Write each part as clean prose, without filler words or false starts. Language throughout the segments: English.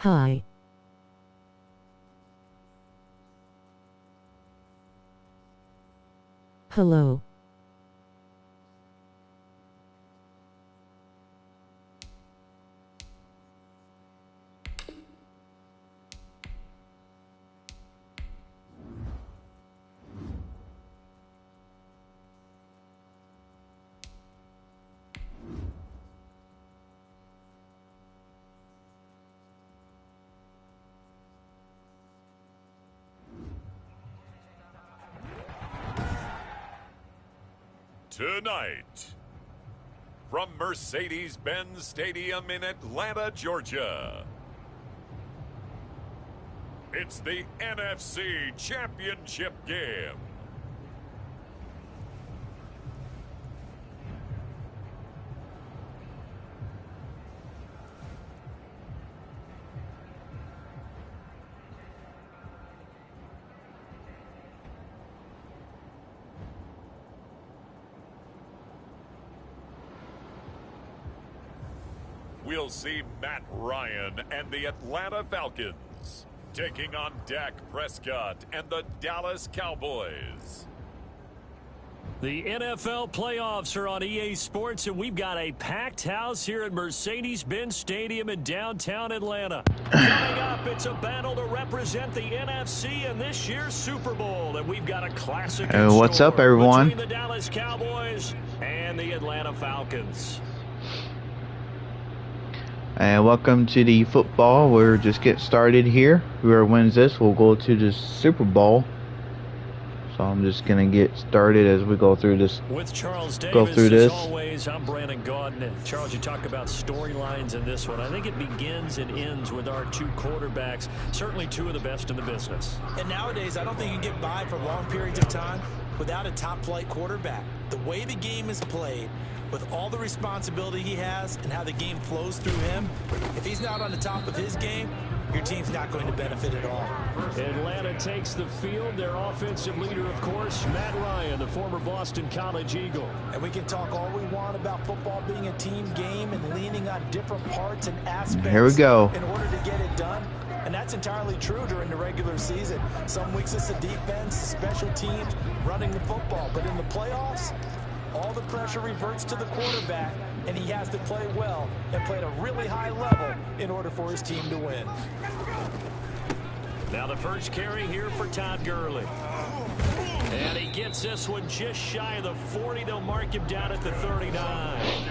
Hi. Hello. Tonight, from Mercedes-Benz Stadium in Atlanta, Georgia, it's the NFC Championship game. We'll see Matt Ryan and the Atlanta Falcons taking on Dak Prescott and the Dallas Cowboys. The NFL playoffs are on EA Sports, and we've got a packed house here at Mercedes-Benz Stadium in downtown Atlanta. Coming up, it's a battle to represent the NFC in this year's Super Bowl, and we've got a classic what's up, everyone? between the Dallas Cowboys and the Atlanta Falcons. And welcome to the football. We're just getting started here. Whoever wins this will go to the Super Bowl. So I'm just gonna get started as we go through this. With Charles Davis, go through this. As always, I'm Brandon Gaudin. Charles, you talk about storylines in this one. I think it begins and ends with our two quarterbacks. Certainly two of the best in the business. And nowadays, I don't think you can get by for long periods of time without a top-flight quarterback. The way the game is played, with all the responsibility he has and how the game flows through him, if he's not on the top of his game, your team's not going to benefit at all. Atlanta takes the field. Their offensive leader, of course, Matt Ryan, the former Boston College Eagle. And we can talk all we want about football being a team game and leaning on different parts and aspects Here we go. in order to get it done. And that's entirely true during the regular season. Some weeks it's the defense, special teams, running the football. But in the playoffs, all the pressure reverts to the quarterback, and he has to play well and play at a really high level in order for his team to win. Now the first carry here for Todd Gurley. And he gets this one just shy of the 40. They'll mark him down at the 39.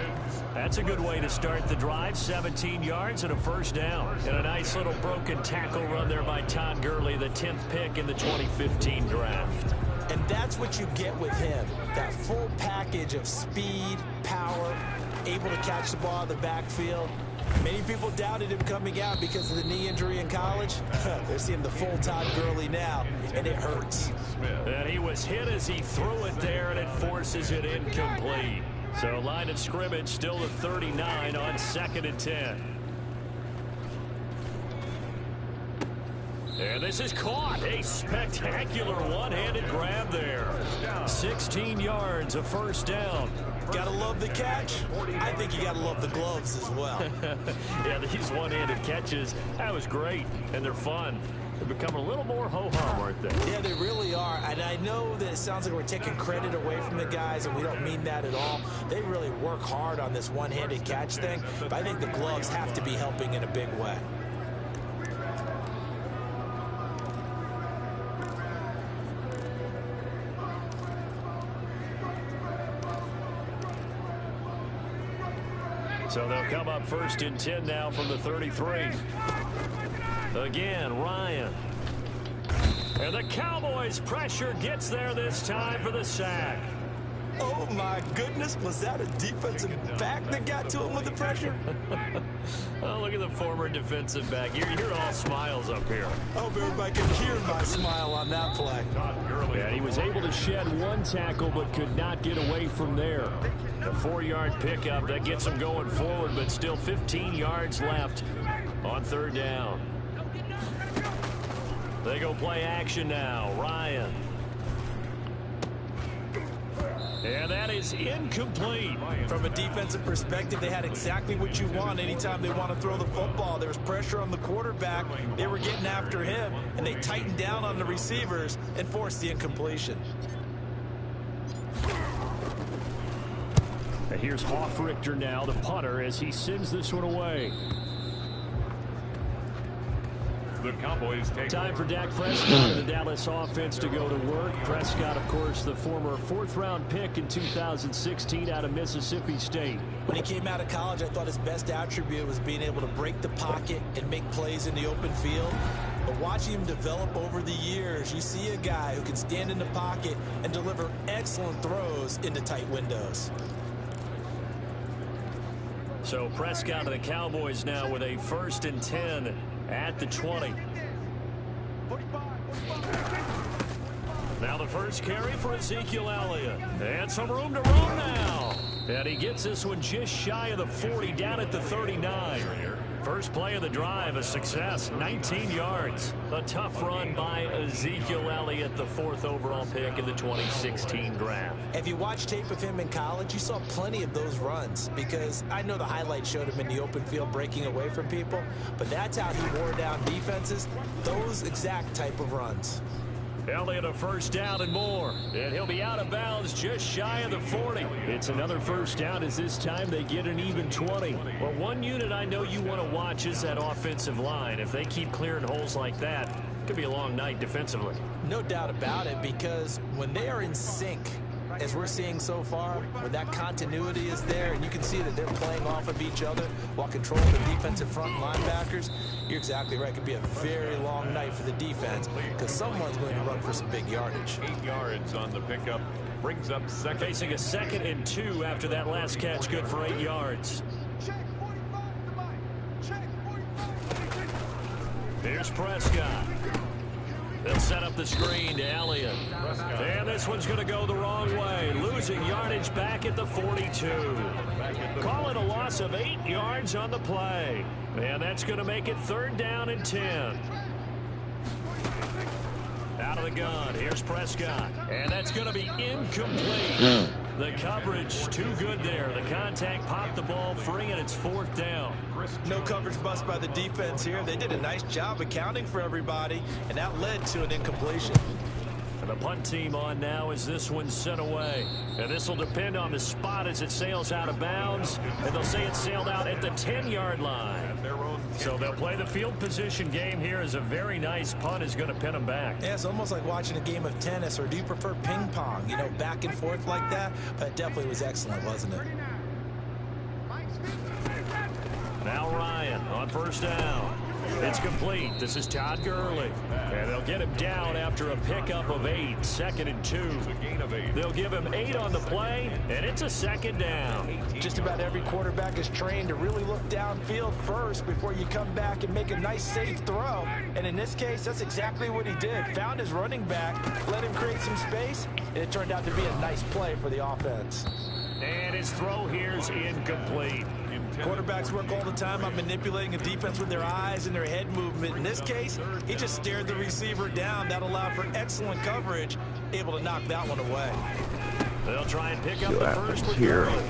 That's a good way to start the drive. 17 yards and a first down. And a nice little broken tackle run there by Todd Gurley, the 10th pick in the 2015 draft. And that's what you get with him, that full package of speed, power, able to catch the ball in the backfield. Many people doubted him coming out because of the knee injury in college. They're seeing the full Todd Gurley now, and it hurts. And he was hit as he threw it there, and it forces it incomplete. So line of scrimmage still the 39 on 2nd and 10. And this is caught. A spectacular one-handed grab there. 16 yards, a first down. Gotta love the catch. I think you gotta love the gloves as well. Yeah, these one-handed catches, that was great, and they're fun. They've become a little more ho-hum, aren't they? Yeah, they really are. And I know that it sounds like we're taking credit away from the guys, and we don't mean that at all. They really work hard on this one-handed catch thing, but I think the gloves have to be helping in a big way. So they'll come up 1st and 10 now from the 33. Again, Ryan. And the Cowboys' pressure gets there this time for the sack. Oh, my goodness. Was that a defensive back that got to him with the pressure? Oh, look at the former defensive back. You're all smiles up here. I hope everybody can hear my smile on that play. Yeah, he was able to shed one tackle but could not get away from there. A 4-yard pickup, that gets him going forward, but still 15 yards left on 3rd down. They go play action now. Ryan. And that is incomplete. From a defensive perspective, they had exactly what you want anytime they want to throw the football. There was pressure on the quarterback. They were getting after him, and they tightened down on the receivers and forced the incompletion. And here's Hofrichter now, the punter, as he sends this one away. The Cowboys take time for Dak Prescott and the Dallas offense to go to work. Prescott, of course, the former fourth-round pick in 2016 out of Mississippi State. When he came out of college, I thought his best attribute was being able to break the pocket and make plays in the open field. But watching him develop over the years, you see a guy who can stand in the pocket and deliver excellent throws into tight windows. So Prescott and the Cowboys now with a 1st and 10 at the 20. Now the first carry for Ezekiel Elliott. And some room to run now. And he gets this one just shy of the 40, down at the 39. First play of the drive, a success, 19 yards. A tough run by Ezekiel Elliott, the 4th overall pick in the 2016 draft. If you watch tape of him in college, you saw plenty of those runs, because I know the highlight showed him in the open field breaking away from people, but that's how he wore down defenses, those exact type of runs. Elliott a first down and more, and he'll be out of bounds just shy of the 40. It's another first down, as this time they get an even 20. Well, one unit I know you want to watch is that offensive line. If they keep clearing holes like that, it could be a long night defensively. No doubt about it, because when they are in sync, as we're seeing so far, when that continuity is there and you can see that they're playing off of each other while controlling the defensive front linebackers, you're exactly right. It could be a very long night for the defense, because someone's going to run for some big yardage. 8 yards on the pickup. Brings up second. Facing a 2nd and 2 after that last catch, good for 8 yards. Here's Prescott. They'll set up the screen to Elliott. And this one's going to go the wrong way. Losing yardage back at the 42. Call it a loss of 8 yards on the play. And that's going to make it 3rd down and 10. Out of the gun, here's Prescott. And that's going to be incomplete. The coverage too good there. The contact popped the ball free, and it's 4th down. No coverage bust by the defense here. They did a nice job accounting for everybody, and that led to an incompletion. And the punt team on now as this one's sent away. And this will depend on the spot as it sails out of bounds. And they'll say it sailed out at the 10-yard line. So they'll play the field position game here, as a very nice punt is going to pin them back. Yeah, it's almost like watching a game of tennis, or do you prefer ping pong? You know, back and forth like that? But it definitely was excellent, wasn't it? Now Ryan on 1st down. It's complete. This is Todd Gurley. And they'll get him down after a pickup of 8. 2nd and 2. They'll give him 8 on the play, and it's a 2nd down. Just about every quarterback is trained to really look downfield first before you come back and make a nice, safe throw. And in this case, that's exactly what he did. Found his running back, let him create some space, and it turned out to be a nice play for the offense. And his throw here's incomplete. Quarterbacks work all the time on manipulating a defense with their eyes and their head movement. In this case, he just stared the receiver down. That allowed for excellent coverage, able to knock that one away. They'll try and pick up the first with here. Gurley.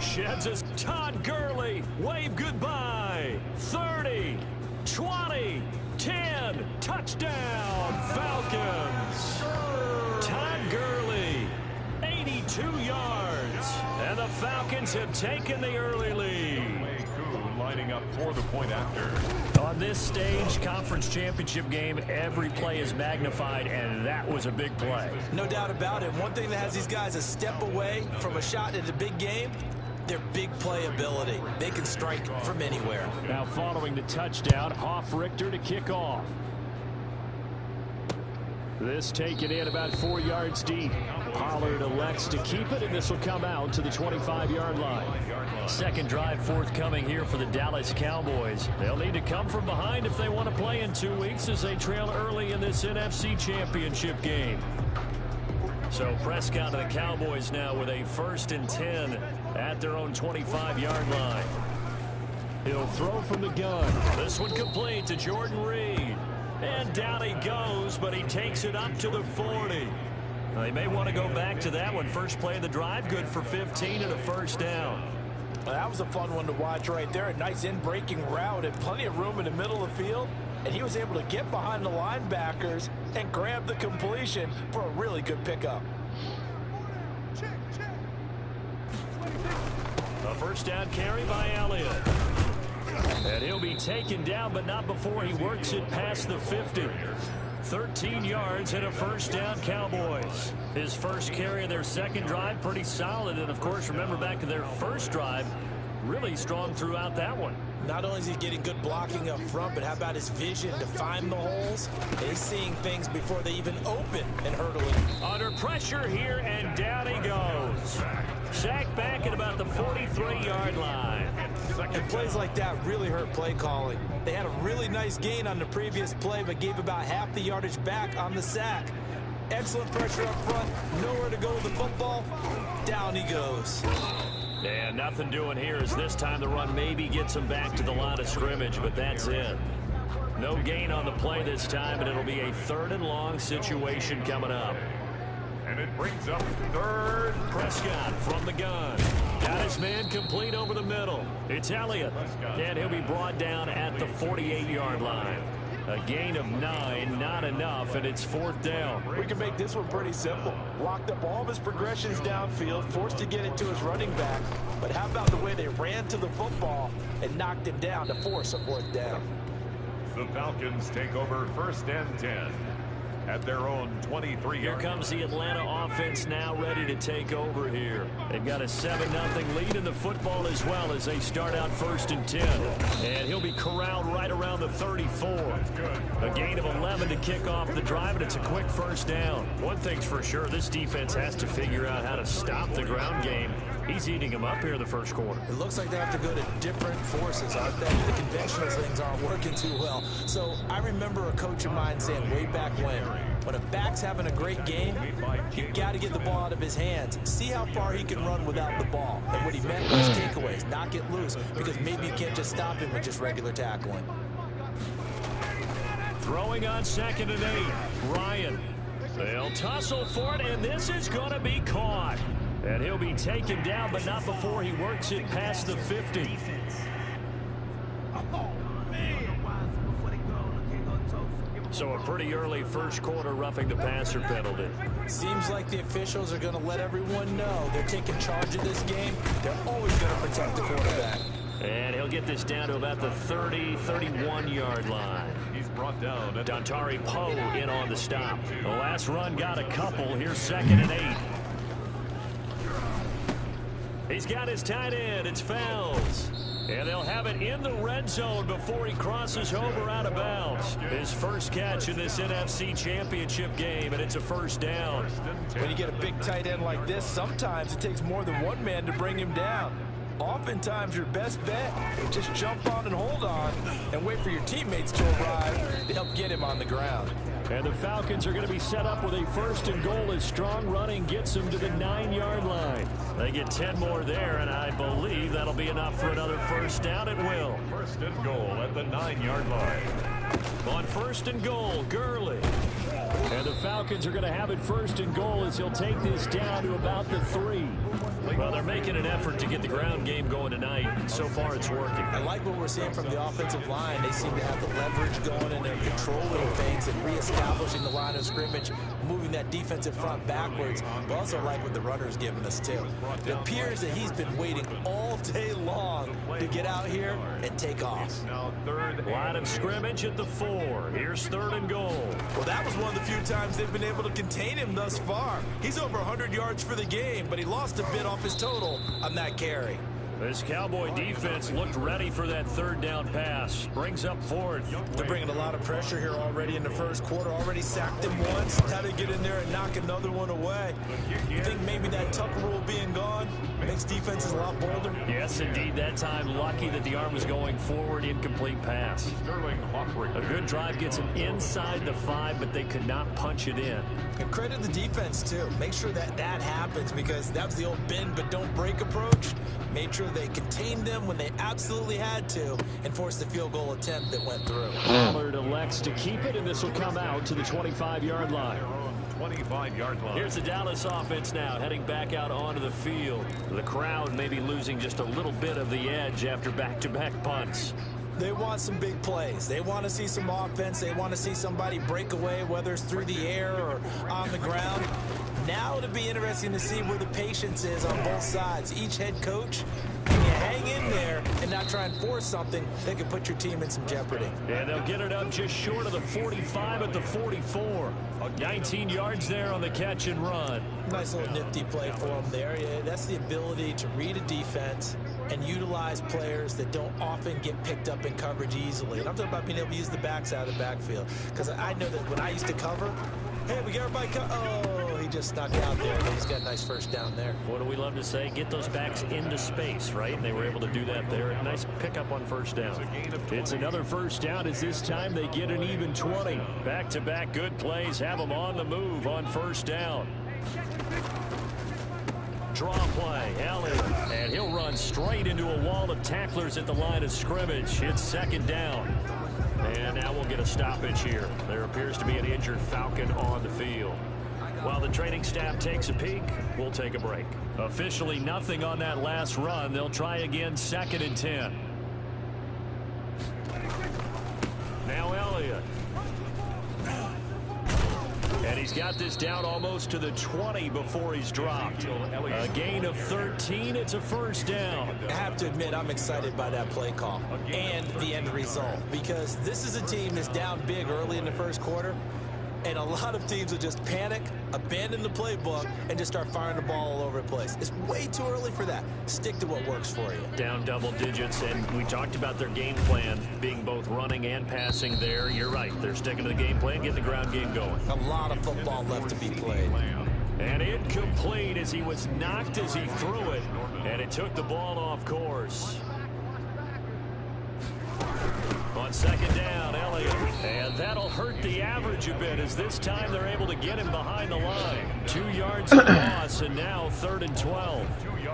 Sheds us. Todd Gurley, wave goodbye. 30, 20, 10, touchdown, Falcons. Todd Gurley, 82 yards. And the Falcons have taken the early lead. Lining up for the point after. On this stage, conference championship game, every play is magnified, and that was a big play. No doubt about it. One thing that has these guys a step away from a shot at a big game, their big play ability. They can strike from anywhere. Now following the touchdown, Hofrichter to kick off. This taken in about 4 yards deep. Pollard elects to keep it, and this will come out to the 25-yard line. Second drive forthcoming here for the Dallas Cowboys. They'll need to come from behind if they want to play in 2 weeks, as they trail early in this NFC Championship game. So Prescott and the Cowboys now with a 1st and 10 at their own 25-yard line. He'll throw from the gun. This one complete to Jordan Reed. And down he goes, but he takes it up to the 40. They may want to go back to that one. First play of the drive, good for 15 and a first down. Well, that was a fun one to watch right there. A nice in-breaking route and plenty of room in the middle of the field. And he was able to get behind the linebackers and grab the completion for a really good pickup. A first down carry by Elliott. And he'll be taken down, but not before he works it past the 50. 13 yards and a first down, Cowboys. His first carry of their second drive, pretty solid. And, of course, remember back to their first drive, really strong throughout that one. Not only is he getting good blocking up front, but how about his vision to find the holes? He's seeing things before they even open and hurdling. Under pressure here, and down he goes. Sacked back at about the 43-yard line. And plays like that really hurt play calling. They had a really nice gain on the previous play, but gave about half the yardage back on the sack. Excellent pressure up front. Nowhere to go with the football. Down he goes. And nothing doing here as this time the run maybe gets him back to the line of scrimmage, but that's it. No gain on the play this time, and it'll be a 3rd and long situation coming up. And it brings up 3rd. Prescott from the gun. Got his man complete over the middle. It's Elliott. And he'll be brought down at the 48-yard line. A gain of 9, not enough, and it's 4th down. We can make this one pretty simple. Locked up all of his progressions downfield, forced to get it to his running back. But how about the way they ran to the football and knocked him down to force a 4th down? The Falcons take over 1st and 10 at their own 23. Here comes the Atlanta offense now ready to take over here. They've got a 7-0 lead in the football as well as they start out 1st and 10. And he'll be corralled right around the 34. A gain of 11 to kick off the drive, and it's a quick first down. One thing's for sure, this defense has to figure out how to stop the ground game. He's eating him up here in the first quarter. It looks like they have to go to different forces, aren't they? The conventional things aren't working too well. So I remember a coach of mine saying way back when a back's having a great game, you've got to get the ball out of his hands. See how far he can run without the ball. And what he meant was takeaways, not get loose, because maybe you can't just stop him with just regular tackling. Throwing on 2nd and 8. Ryan. They'll tussle for it, and this is going to be caught. And he'll be taken down, but not before he works it past the 50. So a pretty early first quarter roughing the passer penalty. Seems like the officials are going to let everyone know they're taking charge of this game. They're always going to protect the quarterback. And he'll get this down to about the 30, 31-yard line. He's brought down. Dontari Poe in on the stop. The last run got a couple. Here's 2nd and 8. He's got his tight end. It's Fells. And they'll have it in the red zone before he crosses over out of bounds. His first catch in this NFC Championship game, and it's a first down. When you get a big tight end like this, sometimes it takes more than one man to bring him down. Oftentimes, your best bet is just jump on and hold on and wait for your teammates to arrive to help get him on the ground. And the Falcons are going to be set up with a 1st and goal as strong running gets them to the 9-yard line. They get 10 more there, and I believe that'll be enough for another first down at will. 1st and goal at the 9-yard line. On 1st and goal, Gurley. And the Falcons are going to have it 1st and goal as he'll take this down to about the 3. Well, they're making an effort to get the ground game going tonight, and so far it's working. I like what we're seeing from the offensive line. They seem to have the leverage going, and they're controlling things and reestablishing the line of scrimmage, moving that defensive front backwards. But also like what the runner's giving us, too. It appears that he's been waiting all day long to get out here and take off. Now 3rd. Line of scrimmage at the 4. Here's 3rd and goal. Well, that was one of the few times they've been able to contain him thus far. He's over 100 yards for the game, but he lost a bit off his total on that carry. This Cowboy defense looked ready for that 3rd down pass. Brings up 4th. They're bringing a lot of pressure here already in the first quarter. Already sacked him once. How to get in there and knock another one away. You think maybe that Tucker rule being gone makes defenses a lot bolder? Yes, indeed. That time, lucky that the arm was going forward. Incomplete pass. A good drive gets him inside the 5, but they could not punch it in. And credit the defense, too. Make sure that that happens, because that was the old bend but don't break approach. Made sure they contained them when they absolutely had to and forced the field goal attempt that went through. Pollard elects to keep it, and this will come out to the 25-yard line. 25-yard line. Here's the Dallas offense now heading back out onto the field. The crowd may be losing just a little bit of the edge after back-to-back punts. They want some big plays. They want to see some offense. They want to see somebody break away, whether it's through the air or on the ground. Now it'll be interesting to see where the patience is on both sides. Each head coach, can you hang in there and not try and force something that can put your team in some jeopardy? And they'll get it up just short of the 45 at the 44. 19 yards there on the catch and run. Nice little nifty play for them there. Yeah, that's the ability to read a defense and utilize players that don't often get picked up in coverage easily. And I'm talking about being able to use the backs out of the backfield. Because I know that when I used to cover, hey, we got everybody oh, he just snuck out there. He's got a nice first down there. What do we love to say? Get those backs into space, right? And they were able to do that there. Nice pickup on first down. It's another first down as this time they get an even 20. Back-to-back good plays have them on the move on first down. Draw play, Elliott, and he'll run straight into a wall of tacklers at the line of scrimmage. It's second down. And now we'll get a stoppage here. There appears to be an injured Falcon on the field. While the training staff takes a peek, we'll take a break. Officially nothing on that last run. They'll try again, 2nd and 10. Now Elliott. And he's got this down almost to the 20 before he's dropped. A gain of 13. It's a first down. I have to admit, I'm excited by that play call and the end result, because this is a team that's down big early in the first quarter, and a lot of teams will just panic, abandon the playbook, and just start firing the ball all over the place. It's way too early for that. Stick to what works for you. Down double digits, and we talked about their game plan being both running and passing there. You're right. They're sticking to the game plan, getting the ground game going. A lot of football left to be played. And incomplete as he was knocked as he threw it, and it took the ball off course. On second down, Elliott. And that'll hurt the average a bit as this time they're able to get him behind the line. 2 yards of loss, and now 3rd and 12.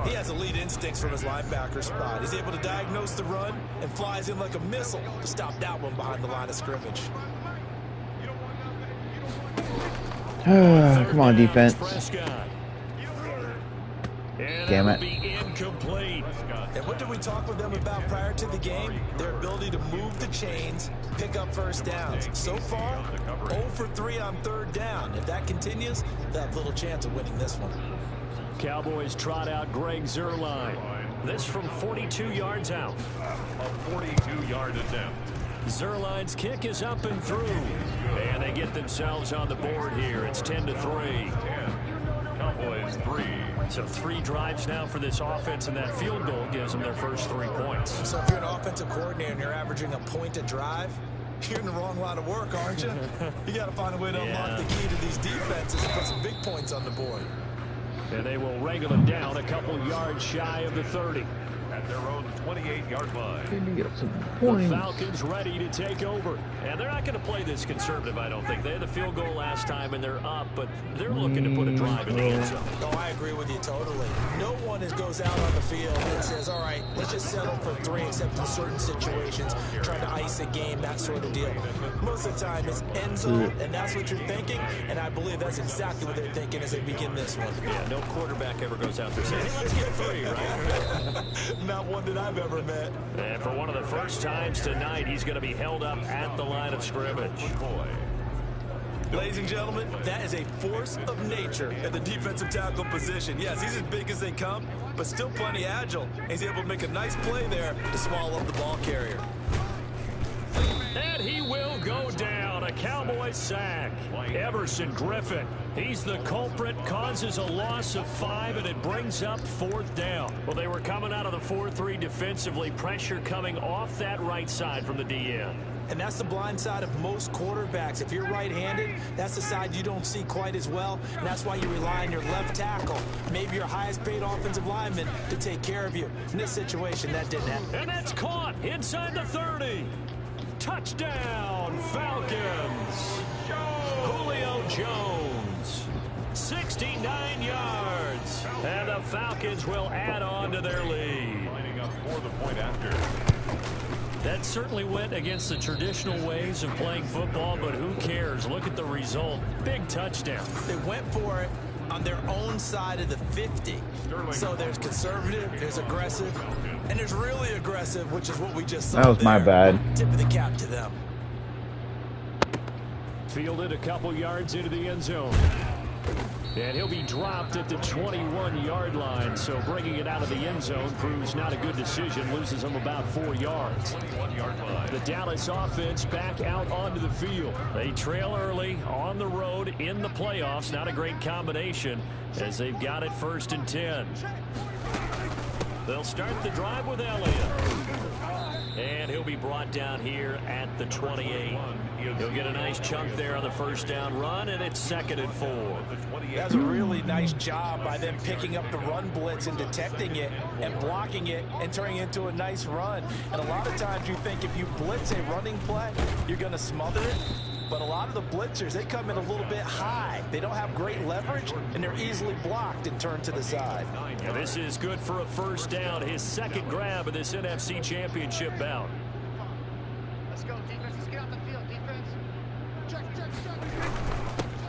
He has elite instincts from his linebacker spot. He's able to diagnose the run and flies in like a missile to stop that one behind the line of scrimmage. Come on, defense. Damn it. Incomplete. And what did we talk with them about prior to the game? Their ability to move the chains, pick up first downs. So far, 0 for 3 on 3rd down. If that continues, they'll have little chance of winning this one. Cowboys trot out Greg Zuerlein. This from 42 yards out. A 42-yard attempt. Zuerlein's kick is up and through. And they get themselves on the board here. It's 10-3. Cowboys 3. So 3 drives now for this offense, and that field goal gives them their first 3 points. So if you're an offensive coordinator and you're averaging a point a drive, you're in the wrong line of work, aren't you? You got to find a way to unlock the key to these defenses and put some big points on the board. And they will wrangle him down a couple yards shy of the 30. At their own 28-yard line. The Falcons ready to take over. And they're not going to play this conservative, I don't think. They had the field goal last time, and they're up, but they're looking to put a drive in the end zone. Oh, I agree with you totally. No one goes out on the field and says, all right, let's just settle for 3, except in certain situations, trying to ice a game, that sort of deal. Most of the time, it's end zone, and that's what you're thinking, and I believe that's exactly what they're thinking as they begin this one. Yeah, no quarterback ever goes out there saying, hey, let's get 3, right? Not one that I've ever met. And for one of the first times tonight, he's going to be held up at the line of scrimmage. Ladies and gentlemen, that is a force of nature at the defensive tackle position. Yes, he's as big as they come, but still plenty agile. He's able to make a nice play there to swallow up the ball carrier. And he will go down. A Cowboy sack. Everson Griffin. He's the culprit, causes a loss of 5, and it brings up 4th down. Well, they were coming out of the 4-3 defensively. Pressure coming off that right side from the DN. And that's the blind side of most quarterbacks. If you're right-handed, that's the side you don't see quite as well, and that's why you rely on your left tackle, maybe your highest-paid offensive lineman, to take care of you. In this situation, that didn't happen. And that's caught inside the 30. Touchdown, Falcons. Julio Jones, 69 yards. And the Falcons will add on to their lead. Lining up for the point after. That certainly went against the traditional ways of playing football, but who cares? Look at the result. Big touchdown. They went for it on their own side of the 50. So there's conservative, there's aggressive, and there's really aggressive, which is what we just saw. That was my bad. Tip of the cap to them. Fielded a couple yards into the end zone. And he'll be dropped at the 21-yard line, so bringing it out of the end zone proves not a good decision, loses him about 4 yards. The Dallas offense back out onto the field. They trail early on the road in the playoffs. Not a great combination as they've got it 1st and 10. They'll start the drive with Elliott. And he'll be brought down here at the 28. He'll get a nice chunk there on the 1st down run, and it's 2nd and 4. That's a really nice job by them picking up the run blitz and detecting it and blocking it and turning it into a nice run. And a lot of times you think if you blitz a running play, you're going to smother it. But a lot of the blitzers, they come in a little bit high. They don't have great leverage, and they're easily blocked and turned to the side. And this is good for a 1st down, his 2nd grab of this NFC Championship bout. Let's go, defense. Let's get out the field, defense. Check.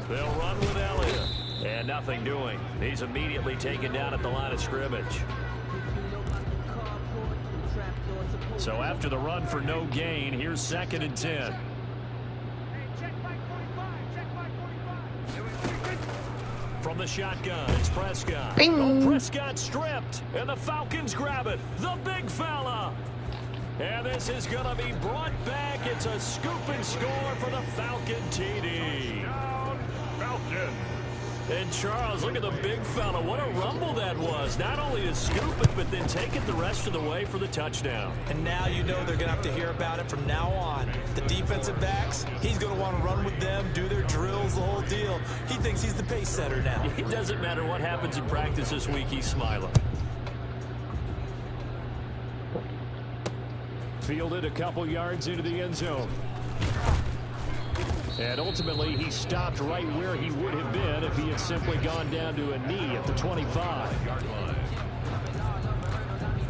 They'll run with Elliott. And nothing doing. He's immediately taken down at the line of scrimmage. So after the run for no gain, here's 2nd and 10. From the shotgun, it's Prescott. Oh, Prescott stripped, and the Falcons grab it. The big fella. And this is going to be brought back. It's a scoop and score for the Falcon TD. Falcon. And Charles, look at the big fella. What a rumble that was. Not only to scoop it, but then take it the rest of the way for the touchdown. And now you know they're going to have to hear about it from now on. The defensive backs, he's going to want to run with them, do their drills, the whole deal. He thinks he's the pace setter now. It doesn't matter what happens in practice this week, he's smiling. Fielded a couple yards into the end zone. And ultimately, he stopped right where he would have been if he had simply gone down to a knee at the 25-yard line.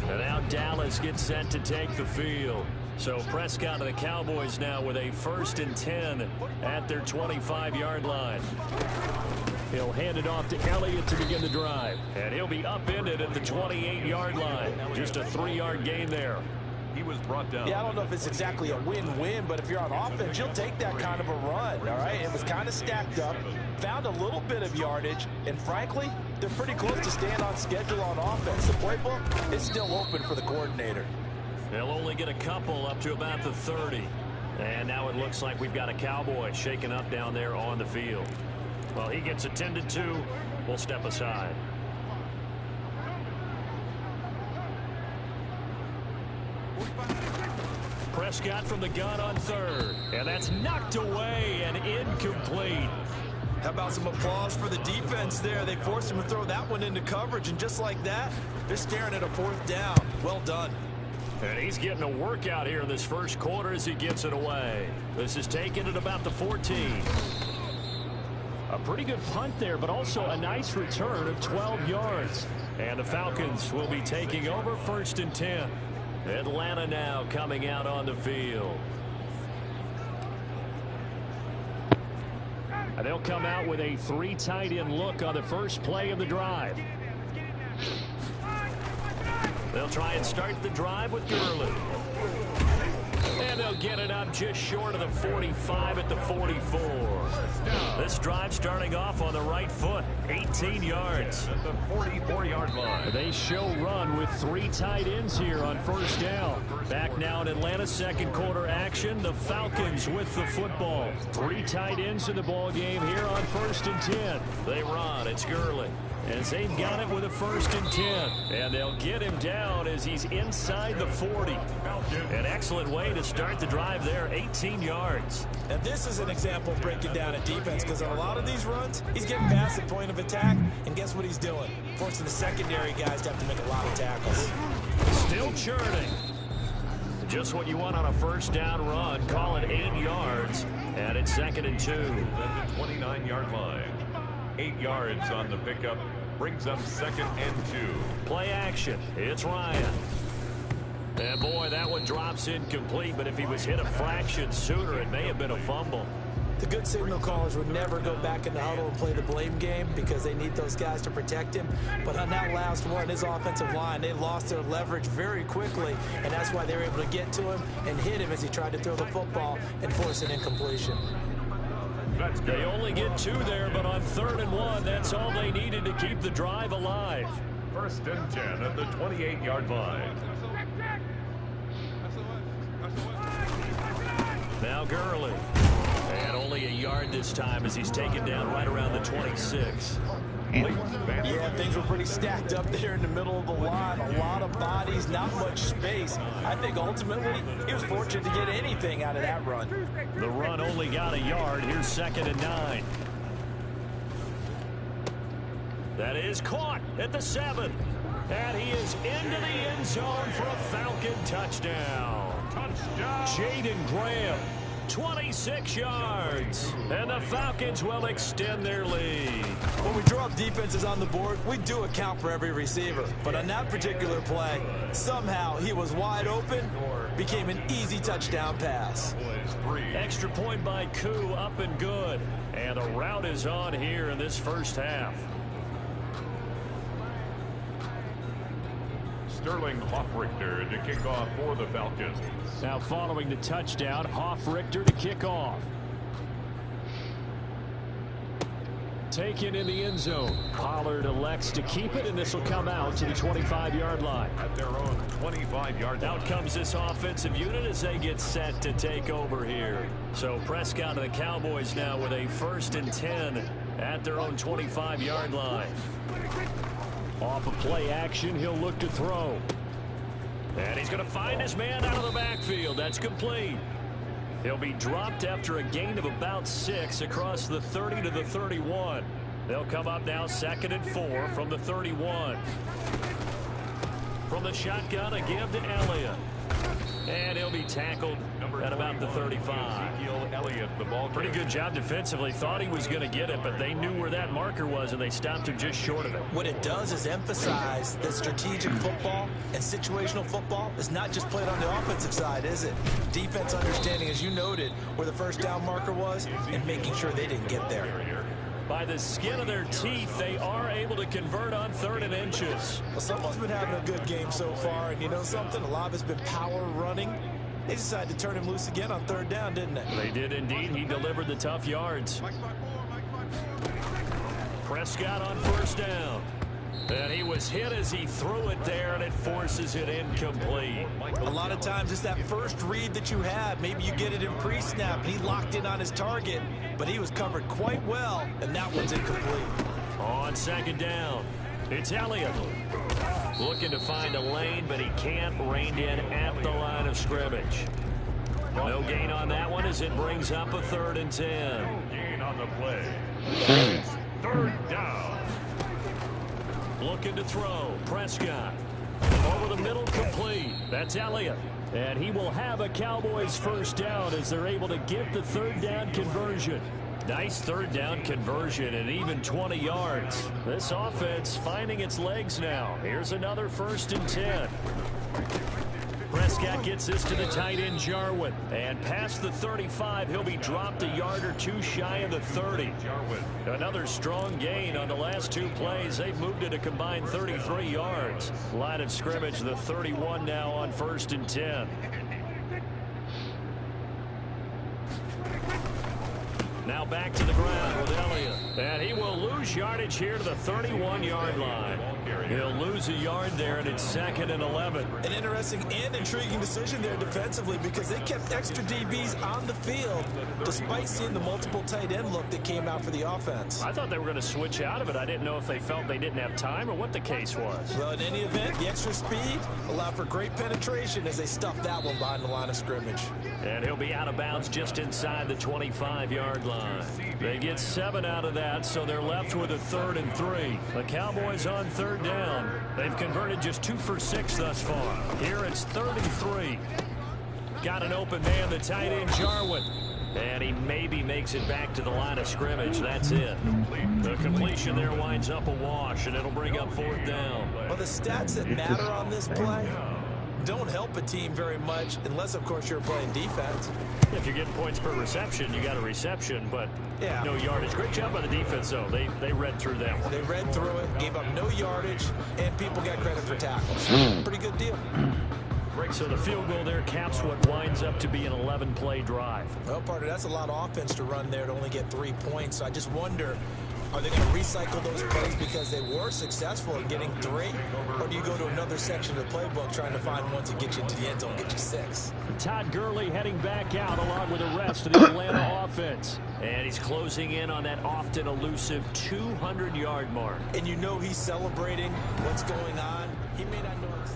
And now Dallas gets set to take the field. So Prescott and the Cowboys now with a 1st and 10 at their 25-yard line. He'll hand it off to Elliott to begin the drive. And he'll be upended at the 28-yard line. Just a 3-yard gain there. He was brought down. Yeah, I don't know if it's exactly a win-win, but if you're on offense, you'll take that kind of a run, all right? It was kind of stacked up, found a little bit of yardage, and frankly, they're pretty close to staying on schedule on offense. The playbook is still open for the coordinator. They'll only get a couple up to about the 30. And now it looks like we've got a Cowboy shaken up down there on the field. Well, he gets attended to. We'll step aside. Prescott from the gun on 3rd. And that's knocked away and incomplete. How about some applause for the defense there? They forced him to throw that one into coverage, and just like that, they're staring at a 4th down. Well done. And he's getting a workout here in this 1st quarter as he gets it away. This is taken at about the 14. A pretty good punt there, but also a nice return of 12 yards. And the Falcons will be taking over 1st and 10. Atlanta now coming out on the field. And they'll come out with a 3 tight end look on the first play of the drive. They'll try and start the drive with Gurley. And they'll get it up just short of the 45 at the 44. This drive starting off on the right foot, 18 yards. At the 44-yard line. They show run with 3 tight ends here on 1st down. Back now in Atlanta's 2nd quarter action. The Falcons with the football. 3 tight ends in the ball game here on 1st and 10. They run. It's Gurley. As they've got it with a 1st and 10. And they'll get him down as he's inside the 40. An excellent way to start the drive there, 18 yards. And this is an example of breaking down a defense, because on a lot of these runs, he's getting past the point of attack, and guess what he's doing? Forcing the secondary guys to have to make a lot of tackles. Still churning. Just what you want on a 1st down run. Call it 8 yards, and it's 2nd and 2. At the 29-yard line. 8 yards on the pickup. Brings up 2nd and 2. Play action. It's Ryan. And boy, that one drops incomplete, but if he was hit a fraction sooner, it may have been a fumble. The good signal callers would never go back in the huddle and play the blame game because they need those guys to protect him. But on that last one, his offensive line, they lost their leverage very quickly, and that's why they were able to get to him and hit him as he tried to throw the football and force an incompletion. They only get 2 there, but on 3rd and 1, that's all they needed to keep the drive alive. 1st and 10 at the 28-yard line. Now Gurley. And only a yard this time as he's taken down right around the 26. Yeah, things were pretty stacked up there in the middle of the line. A lot of bodies, not much space. I think ultimately he was fortunate to get anything out of that run. The run only got a yard. Here's 2nd and 9. That is caught at the 7. And he is into the end zone for a Falcon touchdown. Jaden Graham, 26 yards. And the Falcons will extend their lead. When we draw up defenses on the board, we do account for every receiver. But on that particular play, somehow he was wide open, became an easy touchdown pass. Extra point by Koo, up and good. And the route is on here in this first half. Sterling Hoffrichter to kick off for the Falcons. Now following the touchdown, Hoffrichter to kick off. Taken in the end zone. Pollard elects to keep it, and this will come out to the 25-yard line. At their own 25-yard line. Out comes this offensive unit as they get set to take over here. So Prescott and the Cowboys now with a 1st and 10 at their own 25-yard line. Off of play action, he'll look to throw. And he's going to find his man out of the backfield. That's complete. He'll be dropped after a gain of about 6 across the 30 to the 31. They'll come up now 2nd and 4 from the 31. From the shotgun, a give to Elliott. And he'll be tackled at about the 35. Pretty good job defensively. Thought he was going to get it, but they knew where that marker was, and they stopped him just short of it. What it does is emphasize that strategic football and situational football is not just played on the offensive side, is it? Defense understanding, as you noted, where the first down marker was and making sure they didn't get there. By the skin of their teeth, they are able to convert on 3rd and inches. Well, someone's been having a good game so far, and you know something? A lot of it's been power running. They decided to turn him loose again on 3rd down, didn't they? They did indeed. He delivered the tough yards. Prescott on 1st down. And he was hit as he threw it there, and it forces it incomplete. A lot of times it's that first read that you have. Maybe you get it in pre-snap. He locked in on his target, but he was covered quite well, and that one's incomplete. On 2nd down, it's Elliott. Looking to find a lane, but he can't. Reined in at the line of scrimmage. No gain on that one as it brings up a 3rd and 10. No gain on the play. 3rd down. Looking to throw. Prescott. Over the middle, complete. That's Elliott. And he will have a Cowboys 1st down as they're able to get the 3rd down conversion. Nice 3rd down conversion and even 20 yards. This offense finding its legs now. Here's another 1st and 10. Prescott gets this to the tight end Jarwin. And past the 35, he'll be dropped a yard or 2 shy of the 30. Another strong gain on the last 2 plays. They've moved it a combined 33 yards. Line of scrimmage, the 31 now on 1st and 10. Now back to the ground with Elliott. And he will lose yardage here to the 31-yard line. He'll lose a yard there, and it's 2nd and 11. An interesting and intriguing decision there defensively because they kept extra DBs on the field despite seeing the multiple tight end look that came out for the offense. I thought they were going to switch out of it. I didn't know if they felt they didn't have time or what the case was. Well, in any event, the extra speed allowed for great penetration as they stuffed that one behind the line of scrimmage. And he'll be out of bounds just inside the 25-yard line. They get 7 out of that, so they're left with a 3rd and 3. The Cowboys on 3rd down. They've converted just 2 for 6 thus far. Here it's 3rd and 3. Got an open man, the tight end Jarwin. And he maybe makes it back to the line of scrimmage. That's it. The completion there winds up a wash, and it'll bring up 4th down. Well, the stats that matter on this play, don't help a team very much unless, of course, you're playing defense. If you're getting points per reception, you got a reception, but yeah, no yardage. Great job by the defense, though. They read through them. They read through it, gave up no yardage, and people got credit for tackles. Pretty good deal. So the field goal there caps what winds up to be an 11-play drive. Well, partner, that's a lot of offense to run there to only get 3 points. So I just wonder, are they going to recycle those plays because they were successful in getting 3? Or do you go to another section of the playbook trying to find one to get you into the end zone and get you 6? Todd Gurley heading back out along with the rest of the Atlanta offense. And he's closing in on that often elusive 200-yard mark. And you know he's celebrating what's going on. He may not notice.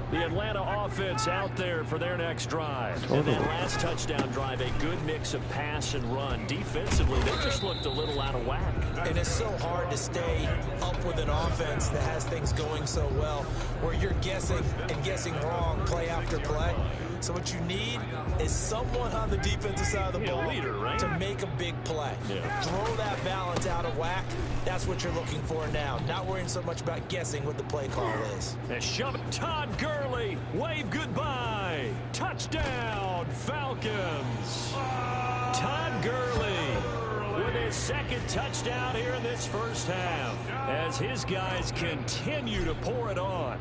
The Atlanta offense out there for their next drive. And that last touchdown drive, a good mix of pass and run. Defensively, they just looked a little out of whack. And it's so hard to stay up with an offense that has things going so well, where you're guessing and guessing wrong play after play. So what you need is someone on the defensive side of the ball leader, right? to make a big play. Yeah. Throw that balance out of whack. That's what you're looking for now. Not worrying so much about guessing what the play call is. And shove it. Todd Gurley, wave goodbye. Touchdown, Falcons. Todd Gurley with his second touchdown here in this first half as his guys continue to pour it on.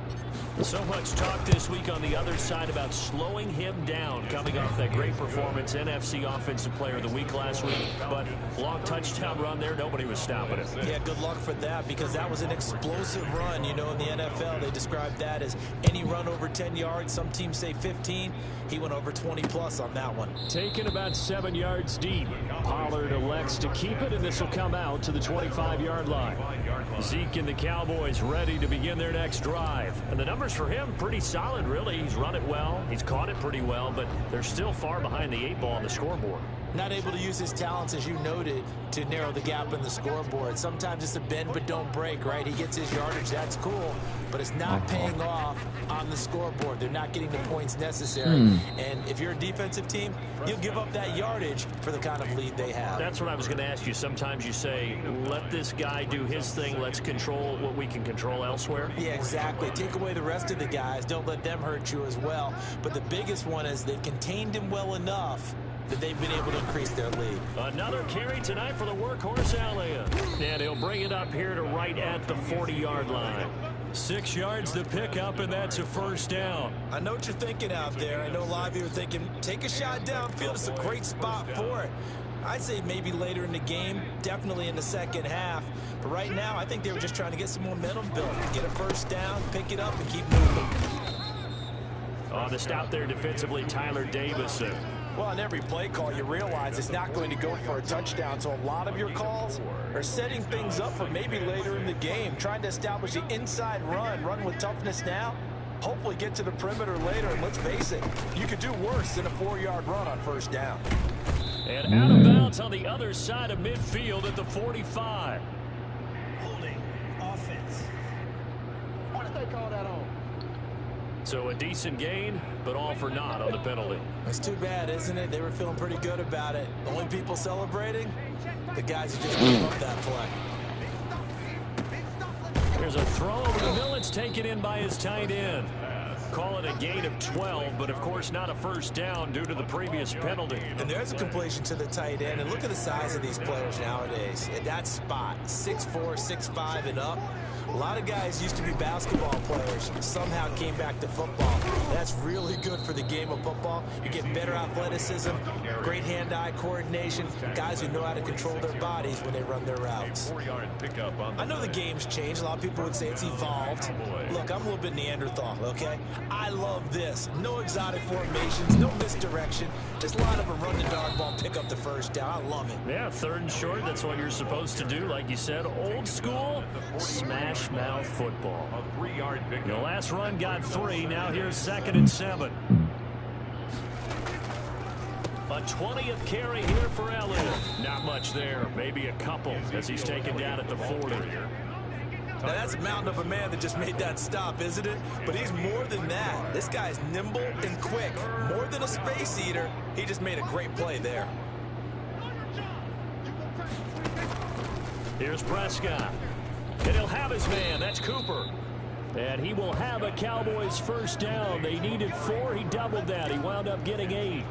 So much talk this week on the other side about slowing him down coming off that great performance, NFC Offensive Player of the Week last week. But long touchdown run there, nobody was stopping it. Yeah, good luck for that because that was an explosive run. You know, in the NFL, they describe that as any run over 10 yards. Some teams say 15. He went over 20-plus on that one. Taken about 7 yards deep. Pollard elects to keep it, and this will come out to the 25-yard line. Zeke and the Cowboys ready to begin their next drive. And the numbers for him pretty solid, really. He's run it well. He's caught it pretty well, but they're still far behind the 8 ball on the scoreboard. Not able to use his talents, as you noted, to narrow the gap in the scoreboard. Sometimes it's a bend but don't break, right? He gets his yardage. That's cool, but it's not paying off on the scoreboard. They're not getting the points necessary. And if you're a defensive team, you'll give up that yardage for the kind of lead they have. That's what I was going to ask you. Sometimes you say, let this guy do his thing. Let's control what we can control elsewhere. Yeah, exactly. Take away the rest of the guys. Don't let them hurt you as well. But the biggest one is they've contained him well enough that they've been able to increase their lead. Another carry tonight for the workhorse Elliott. And he'll bring it up here to right at the 40-yard line. 6 yards to pick up, and that's a first down. I know what you're thinking out there. I know a lot of you are thinking, take a shot downfield. It's a great spot for it. I'd say maybe later in the game, definitely in the second half. But right now, I think they were just trying to get some momentum built. Get a first down, pick it up, and keep moving. On the stop there defensively, Tyler Davison. Well, on every play call, you realize it's not going to go for a touchdown. So a lot of your calls are setting things up for maybe later in the game, trying to establish the inside run with toughness now. Hopefully get to the perimeter later, and let's face it, you could do worse than a 4-yard run on first down. And out of bounds on the other side of midfield at the 45. Holding offense. What did they call that on? So a decent gain, but all for naught on the penalty. It's too bad, isn't it? They were feeling pretty good about it. The only people celebrating, the guys who just gave up that play. There's a throw over the middle. It's taken in by his tight end. Call it a gain of 12, but of course not a first down due to the previous penalty. And there's a completion to the tight end. And look at the size of these players nowadays. At that spot, 6'4", 6'5", and up. A lot of guys used to be basketball players, somehow came back to football. That's really good for the game of football. You get better athleticism, great hand-eye coordination, guys who know how to control their bodies when they run their routes. I know the game's changed. A lot of people would say it's evolved. Look, I'm a little bit Neanderthal, okay? I love this. No exotic formations, no misdirection. Just line up a run the dog ball, pick up the first down. I love it. Yeah, 3rd and short, that's what you're supposed to do. Like you said, old school, smash mouth football. The last run got 3. Now here's 2nd and 7. A 20th carry here for Elliott. Not much there, maybe a couple as he's taken down at the 40. Now that's a mountain of a man that just made that stop, isn't it? But he's more than that. This guy's nimble and quick. More than a space eater. He just made a great play there. Here's Prescott. And he'll have his man. That's Cooper. And he will have a Cowboys first down. They needed 4. He doubled that. He wound up getting 8.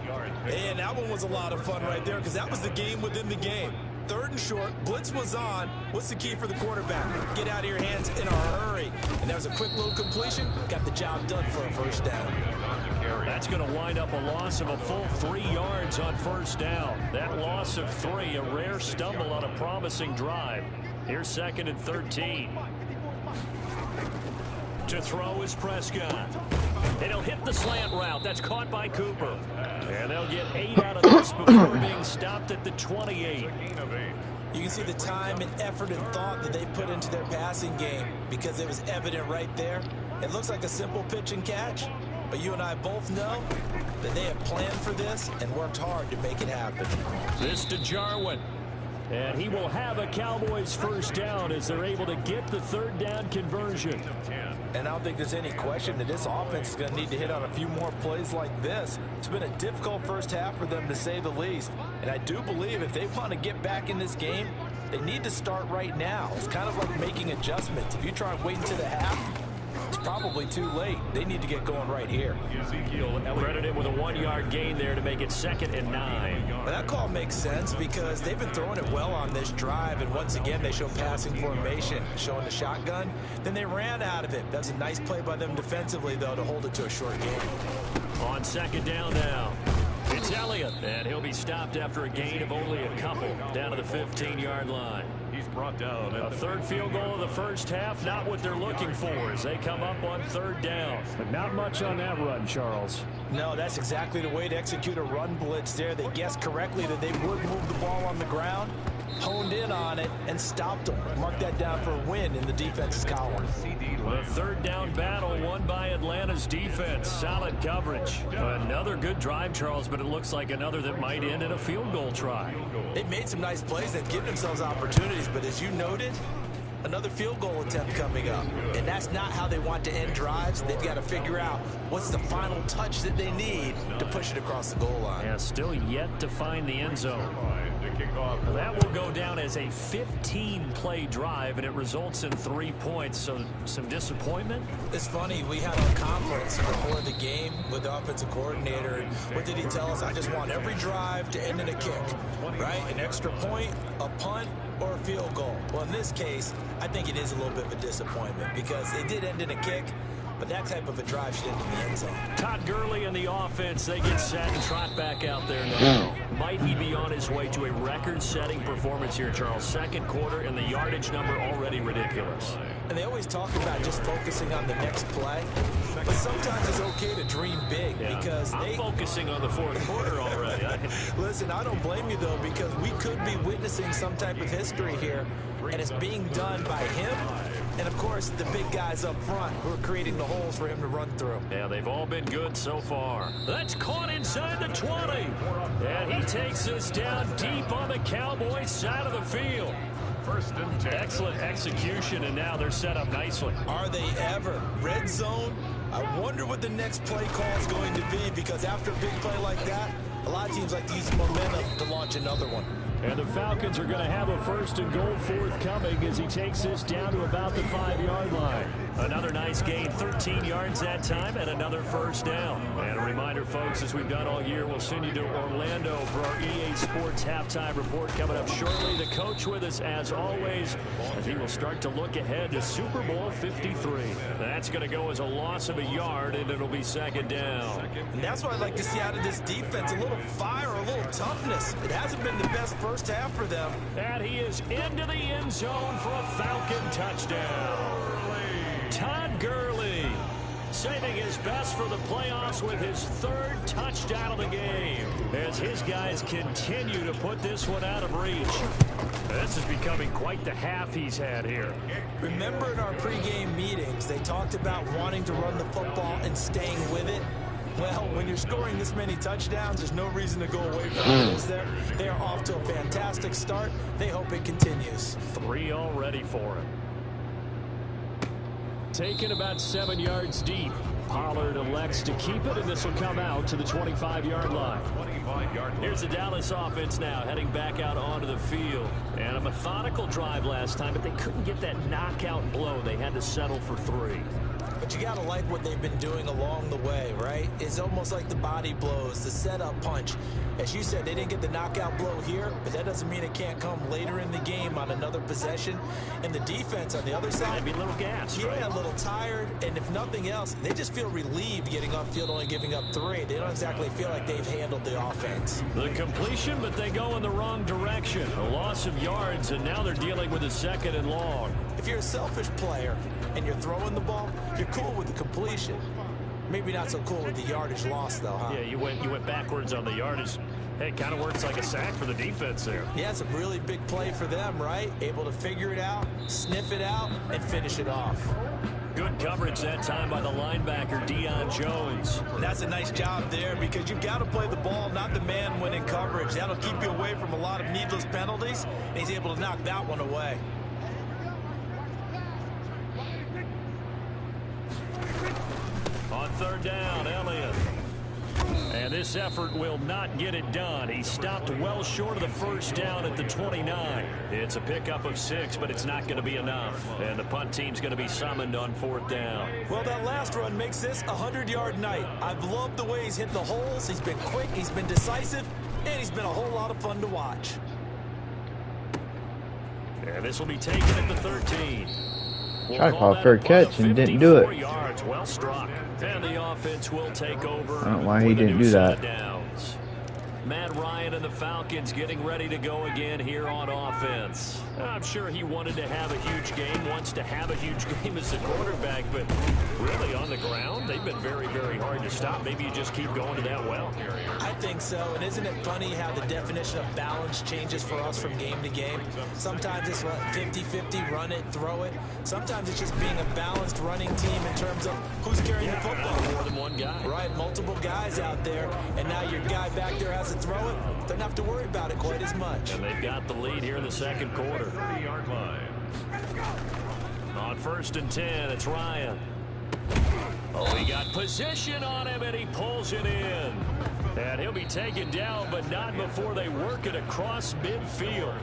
And that one was a lot of fun right there because that was the game within the game. 3rd and short, blitz was on. What's the key for the quarterback? Get out of your hands in a hurry. And that was a quick little completion. Got the job done for a first down. That's going to wind up a loss of a full 3 yards on first down. That loss of 3, a rare stumble on a promising drive. Here's 2nd and 13. To throw is Prescott. And he'll hit the slant route. That's caught by Cooper. And they'll get 8 out of this before being stopped at the 28. You can see the time and effort and thought that they put into their passing game because it was evident right there. It looks like a simple pitch and catch, but you and I both know that they have planned for this and worked hard to make it happen. This to Jarwin. And he will have a Cowboys first down as they're able to get the 3rd down conversion. And I don't think there's any question that this offense is going to need to hit on a few more plays like this. It's been a difficult first half for them, to say the least. And I do believe if they want to get back in this game, they need to start right now. It's kind of like making adjustments. If you try and wait until the half, it's probably too late. They need to get going right here. Credited with a 1-yard gain there to make it 2nd and 9. Well, that call makes sense because they've been throwing it well on this drive, and once again they show passing formation, showing the shotgun. Then they ran out of it. That's a nice play by them defensively, though, to hold it to a short game. On 2nd down now, it's Elliott, and he'll be stopped after a gain of only a couple down to the 15-yard line. He's brought down. A 3rd field goal of the first half, not what they're looking for as they come up on 3rd down. But not much on that run, Charles. No, that's exactly the way to execute a run blitz there. They guessed correctly that they would move the ball on the ground, honed in on it, and stopped them. Mark that down for a win in the defense's column. The 3rd down battle won by Atlanta's defense. Solid coverage. Another good drive, Charles, but it looks like another that might end in a field goal try. They've made some nice plays. They've given themselves opportunities, but as you noted, another field goal attempt coming up. And that's not how they want to end drives. They've got to figure out what's the final touch that they need to push it across the goal line. Yeah, still yet to find the end zone. That will go down as a 15-play drive, and it results in 3 points. So some disappointment. It's funny. We had our conference before the game with the offensive coordinator. And what did he tell us? I just want every drive to end in a kick, right? An extra point, a punt, or a field goal. Well, in this case, I think it is a little bit of a disappointment because it did end in a kick, but that type of a drive should end in the end zone. Todd Gurley and the offense, they get set and trot back out there now. Might he be on his way to a record-setting performance here, Charles? 2nd quarter, and the yardage number already ridiculous. And they always talk about just focusing on the next play, but sometimes it's okay to dream big because I'm focusing on the 4th quarter already. Listen, I don't blame you, though, because we could be witnessing some type of history here, and it's being done by him and, of course, the big guys up front who are creating the holes for him to run through. Yeah, they've all been good so far. That's caught inside the 20. And he takes us down deep on the Cowboys side of the field. 1st and 10. Excellent execution, and now they're set up nicely. Are they ever? Red zone? I wonder what the next play call is going to be because after a big play like that, a lot of teams like to use momentum to launch another one. And the Falcons are going to have a 1st and goal forthcoming as he takes this down to about the 5-yard line. Another nice gain, 13 yards that time, and another first down. And a reminder, folks, as we've done all year, we'll send you to Orlando for our EA Sports halftime report coming up shortly. The coach with us, as always, as he will start to look ahead to Super Bowl 53. That's going to go as a loss of a yard, and it'll be 2nd down. And that's what I'd like to see out of this defense, a little fire, a little toughness. It hasn't been the best first half for them. And he is into the end zone for a Falcon touchdown. Todd Gurley saving his best for the playoffs with his 3rd touchdown of the game as his guys continue to put this one out of reach. This is becoming quite the half he's had here. Remember in our pregame meetings, they talked about wanting to run the football and staying with it. Well, when you're scoring this many touchdowns, there's no reason to go away from it, is there? They are off to a fantastic start. They hope it continues. 3 already for him. Taken about 7 yards deep. Pollard elects to keep it, and this will come out to the 25-yard line. Here's the Dallas offense now heading back out onto the field. And a methodical drive last time, but they couldn't get that knockout blow. They had to settle for 3. But you got to like what they've been doing along the way, right? It's almost like the body blows, the setup punch. As you said, they didn't get the knockout blow here, but that doesn't mean it can't come later in the game on another possession. And the defense on the other side, maybe a little gas, yeah, right? a little tired. And if nothing else, they just feel relieved getting upfield, only giving up 3. They don't exactly feel like they've handled the offense. The completion, but they go in the wrong direction. A loss of yards, and now they're dealing with a 2nd and long. If you're a selfish player and you're throwing the ball, you're cool with the completion. Maybe not so cool with the yardage loss, though, huh? Yeah, you went backwards on the yardage. Hey, it kind of works like a sack for the defense there. Yeah, it's a really big play for them, right? Able to figure it out, sniff it out, and finish it off. Good coverage that time by the linebacker, Deion Jones. And that's a nice job there because you've got to play the ball, not the man when in coverage. That'll keep you away from a lot of needless penalties, and he's able to knock that one away. On 3rd down, Elliott. And this effort will not get it done. He stopped well short of the 1st down at the 29. It's a pickup of 6, but it's not going to be enough. And the punt team's going to be summoned on 4th down. Well, that last run makes this a 100-yard night. I've loved the way he's hit the holes. He's been quick, he's been decisive, and he's been a whole lot of fun to watch. And this will be taken at the 13. Tried to call for a catch and didn't do it. Yards, well struck. And the offense will take over. I don't know why he didn't do that. Downs. Matt Ryan and the Falcons getting ready to go again here on offense. I'm sure he wanted to have a huge game, wants to have a huge game as the quarterback, but really on the ground, they've been very, very hard to stop. Maybe you just keep going to that well. I think so, and isn't it funny how the definition of balance changes for us from game to game? Sometimes it's 50-50, run it, throw it. Sometimes it's just being a balanced running team in terms of who's carrying the football. More than one guy. Right, multiple guys out there, and now your guy back there has to throw it. Don't have to worry about it quite as much. And they've got the lead here in the 2nd quarter. 30-yard line. On 1st and 10, it's Ryan. Oh, he got position on him, and he pulls it in. And he'll be taken down, but not before they work it across midfield.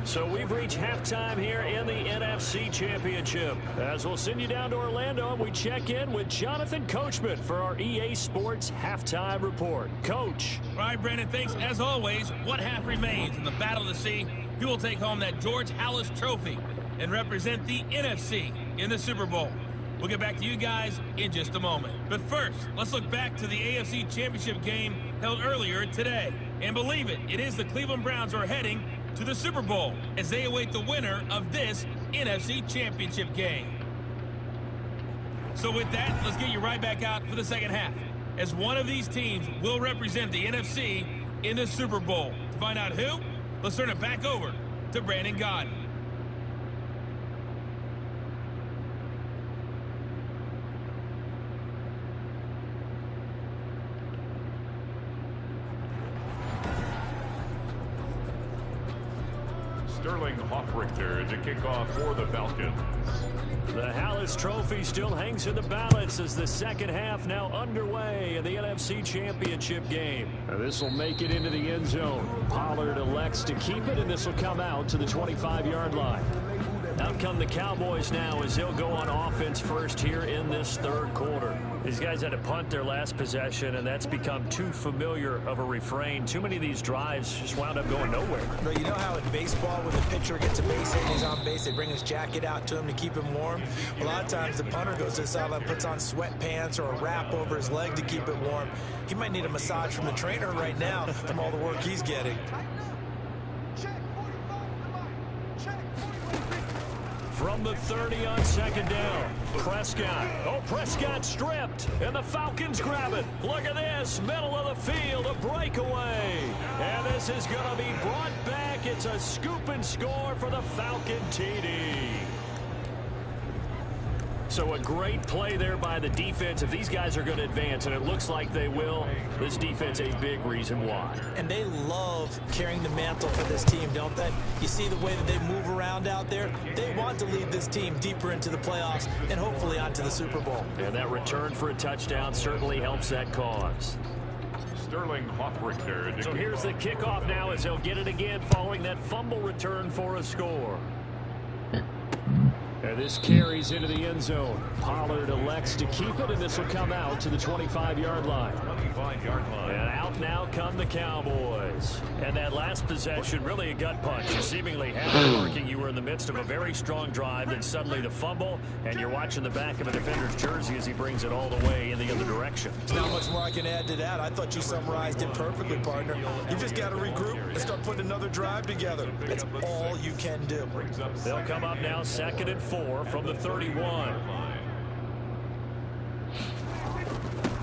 So we've reached halftime here in the NFC Championship. As we'll send you down to Orlando, we check in with Jonathan Coachman for our EA Sports Halftime Report. Coach. All right, Brandon, thanks. As always, one half remains in the battle to see who will take home that George Halas Trophy and represent the NFC in the Super Bowl. We'll get back to you guys in just a moment. But first, let's look back to the AFC Championship game held earlier today. And believe it, it is the Cleveland Browns who are heading to the Super Bowl as they await the winner of this NFC Championship game. So with that, let's get you right back out for the second half, as one of these teams will represent the NFC in the Super Bowl. To find out who, let's turn it back over to Brandon Gaudin. Sterling Hoffrichter to kick off for the Falcons. The Halas Trophy still hangs in the balance as the second half now underway in the NFC Championship game. This will make it into the end zone. Pollard elects to keep it, and this will come out to the 25-yard line. Out come the Cowboys now as they'll go on offense first here in this 3rd quarter. These guys had to punt their last possession, and that's become too familiar of a refrain. Too many of these drives just wound up going nowhere. But you know how in baseball, when the pitcher gets a base hit and he's on base, they bring his jacket out to him to keep him warm? A lot of times the punter goes to the sideline, puts on sweatpants or a wrap over his leg to keep it warm. He might need a massage from the trainer right now from all the work he's getting. From the 30 on 2nd down, Prescott. Oh, Prescott stripped, and the Falcons grab it. Look at this, middle of the field, a breakaway. And this is going to be brought back. It's a scoop and score for the Falcon TD. So a great play there by the defense. If these guys are going to advance, and it looks like they will, this defense a big reason why. And they love carrying the mantle for this team, don't they? You see the way that they move around out there? They want to lead this team deeper into the playoffs and hopefully onto the Super Bowl. And that return for a touchdown certainly helps that cause. Sterling Hoffrichter. So here's the kickoff now as they'll get it again following that fumble return for a score. And this carries into the end zone. Pollard elects to keep it, and this will come out to the 25-yard line. 25-yard line. And out now come the Cowboys. And that last possession, really a gut punch. You seemingly had it working. You were in the midst of a very strong drive, then suddenly the fumble, and you're watching the back of a defender's jersey as he brings it all the way in the other direction. There's not much more I can add to that. I thought you summarized it perfectly, partner. You just got to regroup and start putting another drive together. That's all you can do. They'll come up now 2nd and 4 from the 31.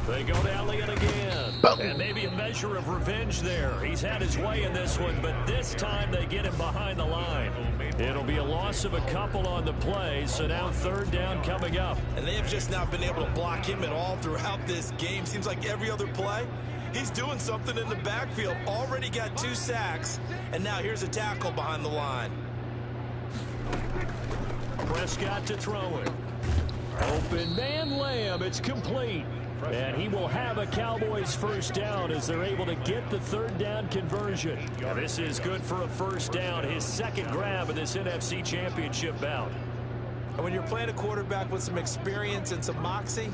They go to Elliott again. And maybe a measure of revenge there. He's had his way in this one, but this time they get him behind the line. It'll be a loss of a couple on the play, so now 3rd down coming up. And they have just not been able to block him at all throughout this game. Seems like every other play, he's doing something in the backfield. Already got 2 sacks, and now here's a tackle behind the line. Prescott to throw it. Open man Lamb. It's complete. And he will have a Cowboys first down as they're able to get the 3rd down conversion. Now this is good for a first down. His 2nd grab of this NFC Championship bout. And when you're playing a quarterback with some experience and some moxie,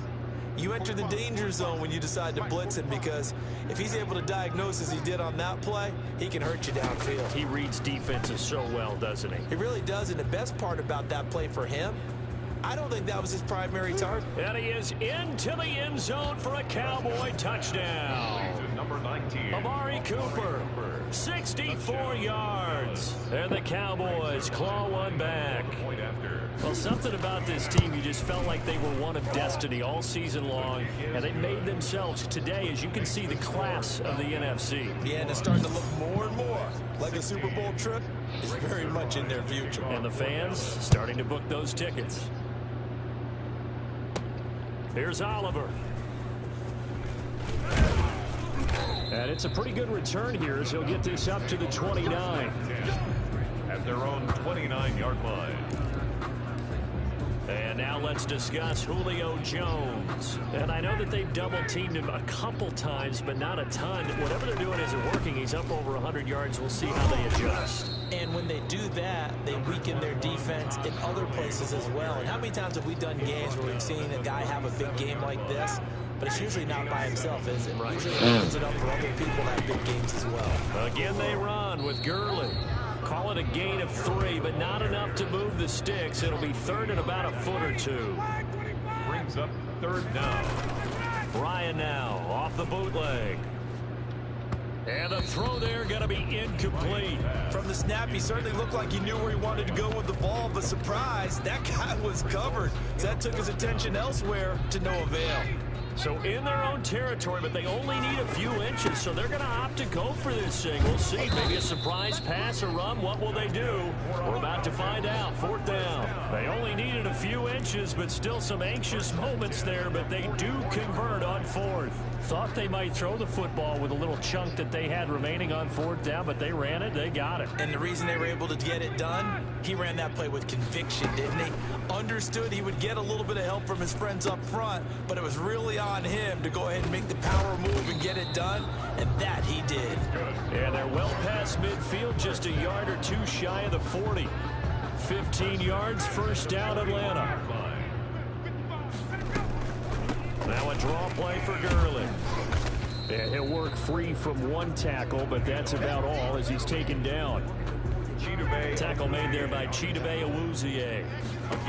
you enter the danger zone when you decide to blitz him, because if he's able to diagnose as he did on that play, he can hurt you downfield. He reads defenses so well, doesn't he? He really does, and the best part about that play for him, I don't think that was his primary target. And he is into the end zone for a Cowboy touchdown. Number 19. Amari Cooper, 64 yards. And the Cowboys claw one back. Point after. Well, something about this team, you just felt like they were one of destiny all season long, and they made themselves today, as you can see, the class of the NFC. Yeah, and it's starting to look more and more like a Super Bowl trip is very much in their future. And the fans starting to book those tickets. Here's Oliver. And it's a pretty good return here as he'll get this up to the 29. At their own 29-yard line. And now let's discuss Julio Jones. And I know that they've double-teamed him a couple times, but not a ton. Whatever they're doing isn't working. He's up over 100 yards. We'll see how they adjust. And when they do that, they weaken their defense in other places as well. And how many times have we done games where we've seen a guy have a big game like this? But it's usually not by himself, is it? Usually it opens it up for other people to have big games as well. Again, they run with Gurley. Call it a gain of 3, but not enough to move the sticks. It'll be 3rd and about a foot or 2. Brings up 3rd down. Ryan now off the bootleg. And the throw there going to be incomplete. From the snap, he certainly looked like he knew where he wanted to go with the ball, but surprise, that guy was covered. So that took his attention elsewhere to no avail. So in their own territory, but they only need a few inches, so they're going to opt to go for this thing. We'll see. Maybe a surprise pass or run. What will they do? We're about to find out. 4th down. They only needed a few inches, but still some anxious moments there, but they do convert on 4th. Thought they might throw the football with a little chunk that they had remaining on 4th down, but they ran it. They got it. And the reason they were able to get it done, he ran that play with conviction, didn't he? Understood he would get a little bit of help from his friends up front, but it was really on him to go ahead and make the power move and get it done, and that he did. And they're well past midfield, just a yard or 2 shy of the 40. 15 yards, 1st down, Atlanta. Now a draw play for Gurley. And he'll work free from 1 tackle, but that's about all as he's taken down. Tackle made there by Chidobe Awuzie.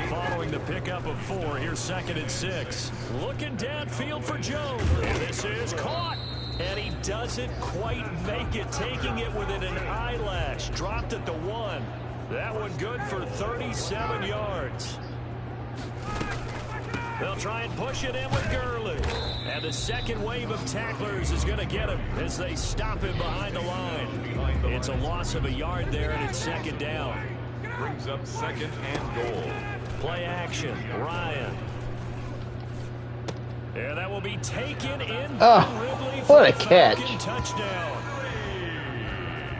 Following the pickup of 4, here's 2nd and 6. Looking downfield for Jones. And this is caught. And he doesn't quite make it, taking it within an eyelash. Dropped at the 1. That one good for 37 yards. They'll try and push it in with Gurley. And the second wave of tacklers is going to get him as they stop him behind the line. It's a loss of a yard there, and it's 2nd down. Brings up 2nd and goal. Play action. Ryan. And that will be taken in by Ridley for what a catch. Touchdown.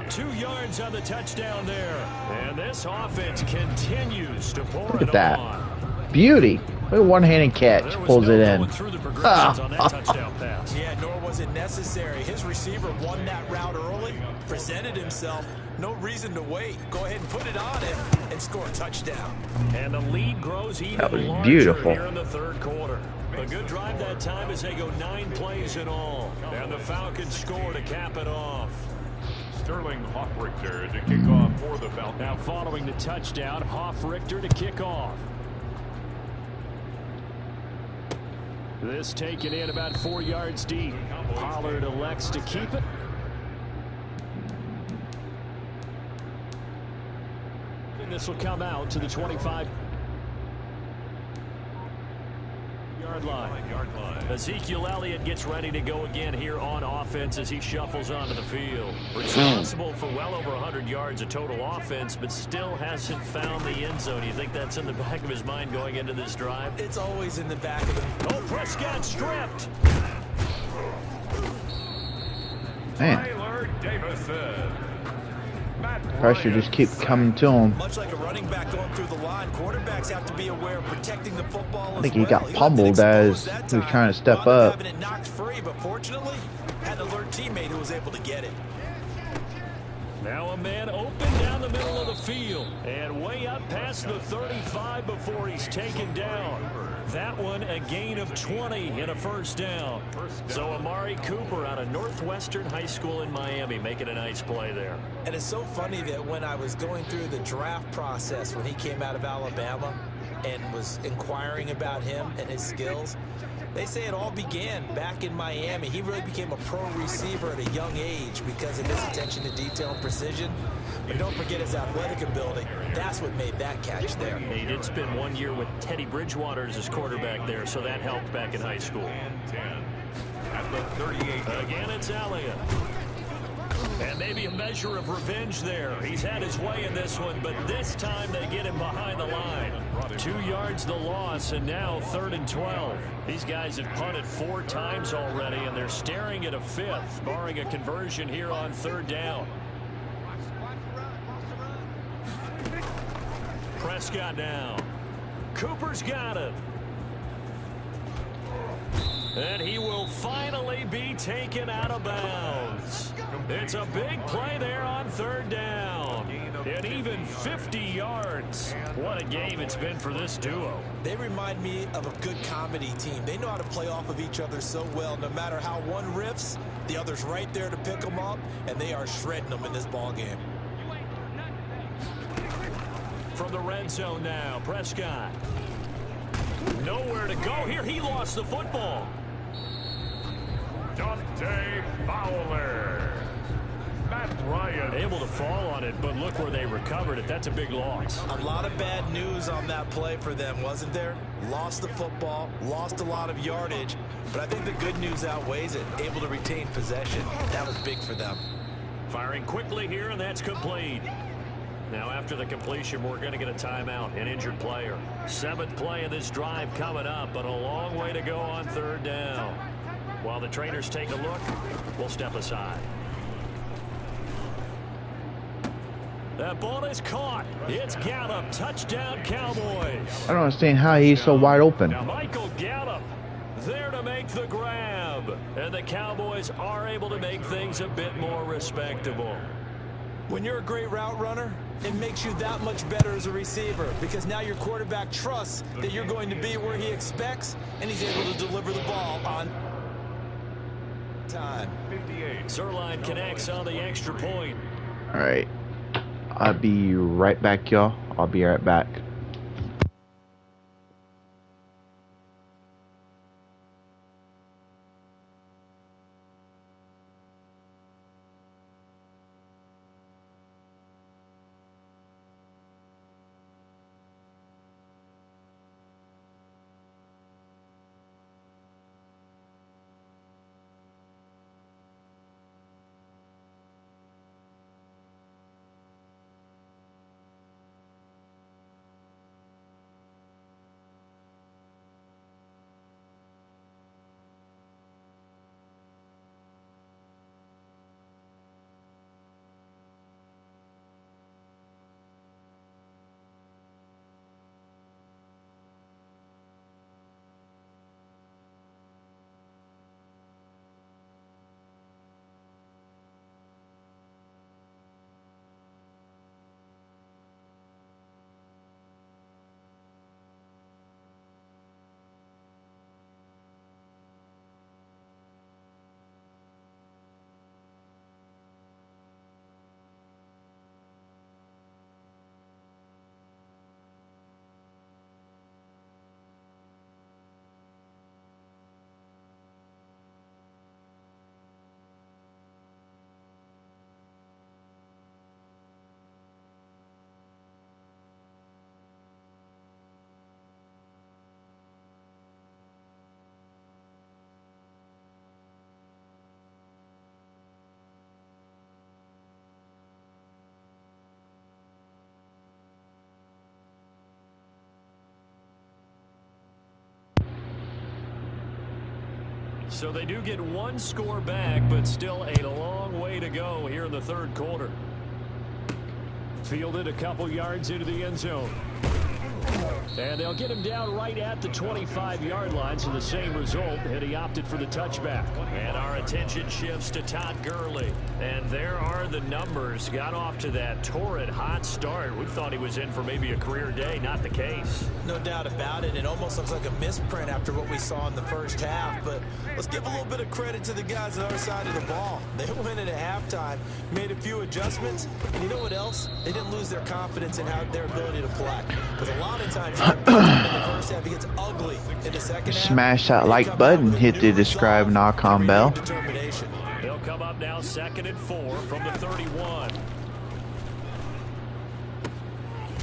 2 yards on the touchdown there. And this offense continues to pour Look it at that. on. Beauty. Look at one-handed catch. Pulls it in. Through the progressions on that touchdown pass. Yeah, nor was it necessary. His receiver won that route early. For presented himself. No reason to wait. Go ahead and put it on him and score a touchdown. And the lead grows even That was larger beautiful. here in the third quarter. A good drive that time as they go 9 plays in all. And the Falcons score to cap it off. Sterling Hoffrichter to kick off for the Falcons. Now following the touchdown, Hoffrichter to kick off. This taken in about 4 yards deep. Pollard elects to keep it. And this will come out to the 25-yard line. Ezekiel Elliott gets ready to go again here on offense as he shuffles onto the field. Responsible for well over 100 yards of total offense, but still hasn't found the end zone. You think that's in the back of his mind going into this drive? It's always in the back of him. Oh, Prescott stripped. Man, Tyler Davison. pressure just keep coming to him. Much like a running back going through the line, quarterbacks have to be aware of protecting the football. I think he got pummeled as he was trying to step up. Having it knocked free, but fortunately, had an alert teammate who was able to get it. Now a man open down the middle of the field and way up past the 35 before he's taken down. That one a gain of 20 and a first down. So Amari Cooper out of Northwestern High School in Miami making a nice play there. And it's so funny that when I was going through the draft process when he came out of Alabama and was inquiring about him and his skills, they say it all began back in Miami. He really became a pro receiver at a young age because of his attention to detail and precision. But don't forget his athletic ability. That's what made that catch there. He did spend 1 year with Teddy Bridgewater as his quarterback there, so that helped back in high school. At the 38. Again, it's Elliott. And maybe a measure of revenge there. He's had his way in this one, but this time they get him behind the line. 2 yards the loss, and now 3rd and 12. These guys have punted 4 times already, and they're staring at a 5th, barring a conversion here on 3rd down. Prescott now. Cooper's got it. And he will finally be taken out of bounds. It's a big play there on 3rd down. And even 50 yards. What a game it's been for this duo. They remind me of a good comedy team. They know how to play off of each other so well. No matter how one riffs, the other's right there to pick them up, and they are shredding them in this ball game. From the red zone now, Prescott. Nowhere to go here. He lost the football. Dante Fowler. Matt Ryan. Able to fall on it, but look where they recovered it. That's a big loss. A lot of bad news on that play for them, wasn't there? Lost the football, lost a lot of yardage, but I think the good news outweighs it. Able to retain possession. That was big for them. Firing quickly here, and that's complete. Now after the completion, we're going to get a timeout, an injured player. 7th play of this drive coming up, but a long way to go on 3rd down. While the trainers take a look, we'll step aside. That ball is caught. It's Gallup. Touchdown, Cowboys. I don't understand how he's so wide open. Now Michael Gallup there to make the grab. And the Cowboys are able to make things a bit more respectable. When you're a great route runner, it makes you that much better as a receiver because now your quarterback trusts that you're going to be where he expects, and he's able to deliver the ball on time. 58. Zerline connects on the extra point. All right. I'll be right back, y'all. I'll be right back. So they do get one score back, but still a long way to go here in the third quarter. Fielded a couple yards into the end zone. And they'll get him down right at the 25-yard line, so the same result, and he opted for the touchback. And our attention shifts to Todd Gurley. And there are the numbers. Got off to that torrid hot start. We thought he was in for maybe a career day. Not the case. No doubt about it. It almost looks like a misprint after what we saw in the first half. But let's give a little bit of credit to the guys on the other side of the ball. They went in at halftime, made a few adjustments, and you know what else? They didn't lose their confidence in their ability to play. Because a lot of times in the first half, it gets ugly. In the second half, smash that like button, hit the describe knock-on bell. They'll come up now 2nd and 4 from the 31.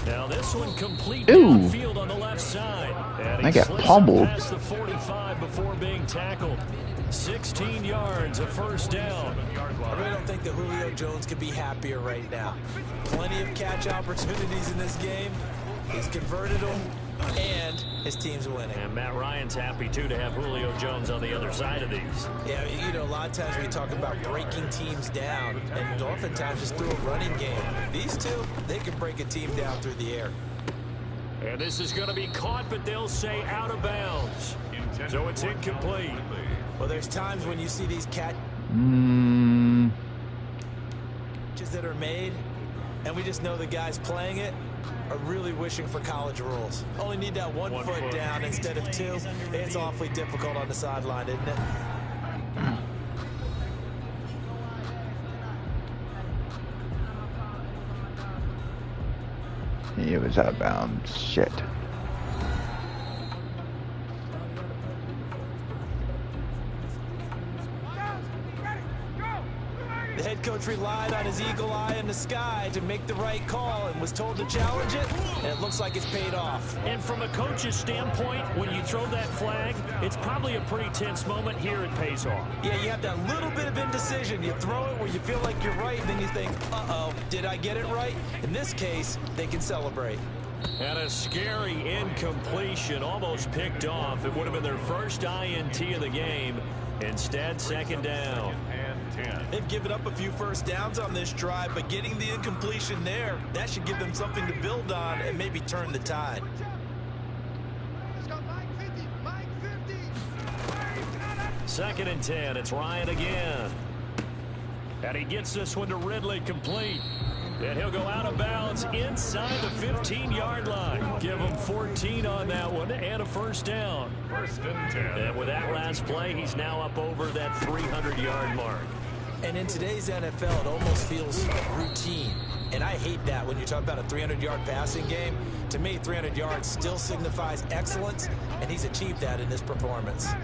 Now this one complete downfield on the left side. And I got pummeled. Past the 45 before being tackled. 16 yards, a first down. I really don't think that Julio Jones could be happier right now. Plenty of catch opportunities in this game. He's converted them, and his team's winning. And Matt Ryan's happy, too, to have Julio Jones on the other side of these. Yeah, you know, a lot of times we talk about breaking teams down, and oftentimes just through a running game. These two, they can break a team down through the air. And this is going to be caught, but they'll say out of bounds. So it's incomplete. Well, there's times when you see these catches that are made, and we just know the guys playing it are really wishing for college rules. Only need that one foot down instead of two. It's awfully difficult on the sideline, isn't it? It was out of bounds. Shit. The head coach relied on his eagle eye in the sky to make the right call and was told to challenge it, and it looks like it's paid off. And from a coach's standpoint, when you throw that flag, it's probably a pretty tense moment. Here it pays off. Yeah, you have that little bit of indecision. You throw it where you feel like you're right, and then you think, uh-oh, did I get it right? In this case, they can celebrate. And a scary incompletion, almost picked off. It would have been their first INT of the game. Instead, 2nd down. They've given up a few first downs on this drive, but getting the incompletion there, that should give them something to build on and maybe turn the tide. Let's go, Mike 50, Mike 50. 2nd and 10. It's Ryan again. And he gets this one to Ridley, complete. And he'll go out of bounds inside the 15-yard line. Give him 14 on that one and a first down. 1st and 10. And with that last play, he's now up over that 300-yard mark. And in today's NFL, it almost feels routine. And I hate that when you talk about a 300-yard passing game. To me, 300 yards still signifies excellence, and he's achieved that in this performance.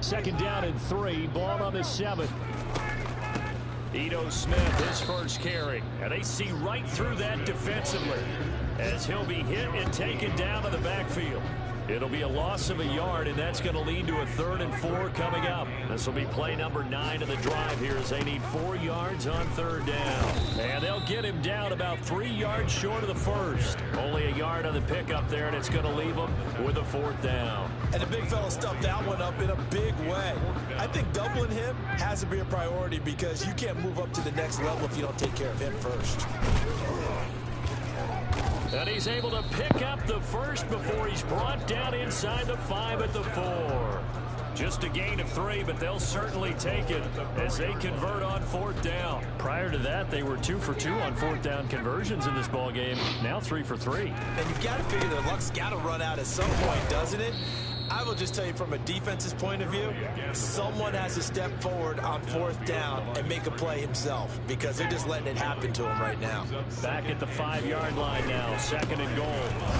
2nd down and 3, ball on the 7. Ito Smith, his first carry. And they see right through that defensively as he'll be hit and taken down to the backfield. It'll be a loss of a yard, and that's going to lead to a 3rd and 4 coming up. This will be play number 9 of the drive here as they need 4 yards on 3rd down. And they'll get him down about 3 yards short of the first. Only a yard on the pickup there, and it's going to leave them with a 4th down. And the big fella stuffed that one up in a big way. I think doubling him has to be a priority because you can't move up to the next level if you don't take care of him first. And he's able to pick up the first before he's brought down inside the 5 at the 4. Just a gain of 3, but they'll certainly take it as they convert on 4th down. Prior to that, they were 2 for 2 on 4th down conversions in this ballgame. Now 3 for 3. And you've got to figure that luck's got to run out at some point, doesn't it? I will just tell you from a defense's point of view, someone has to step forward on 4th down and make a play himself because they're just letting it happen to him right now. Back at the 5-yard line now, 2nd and goal.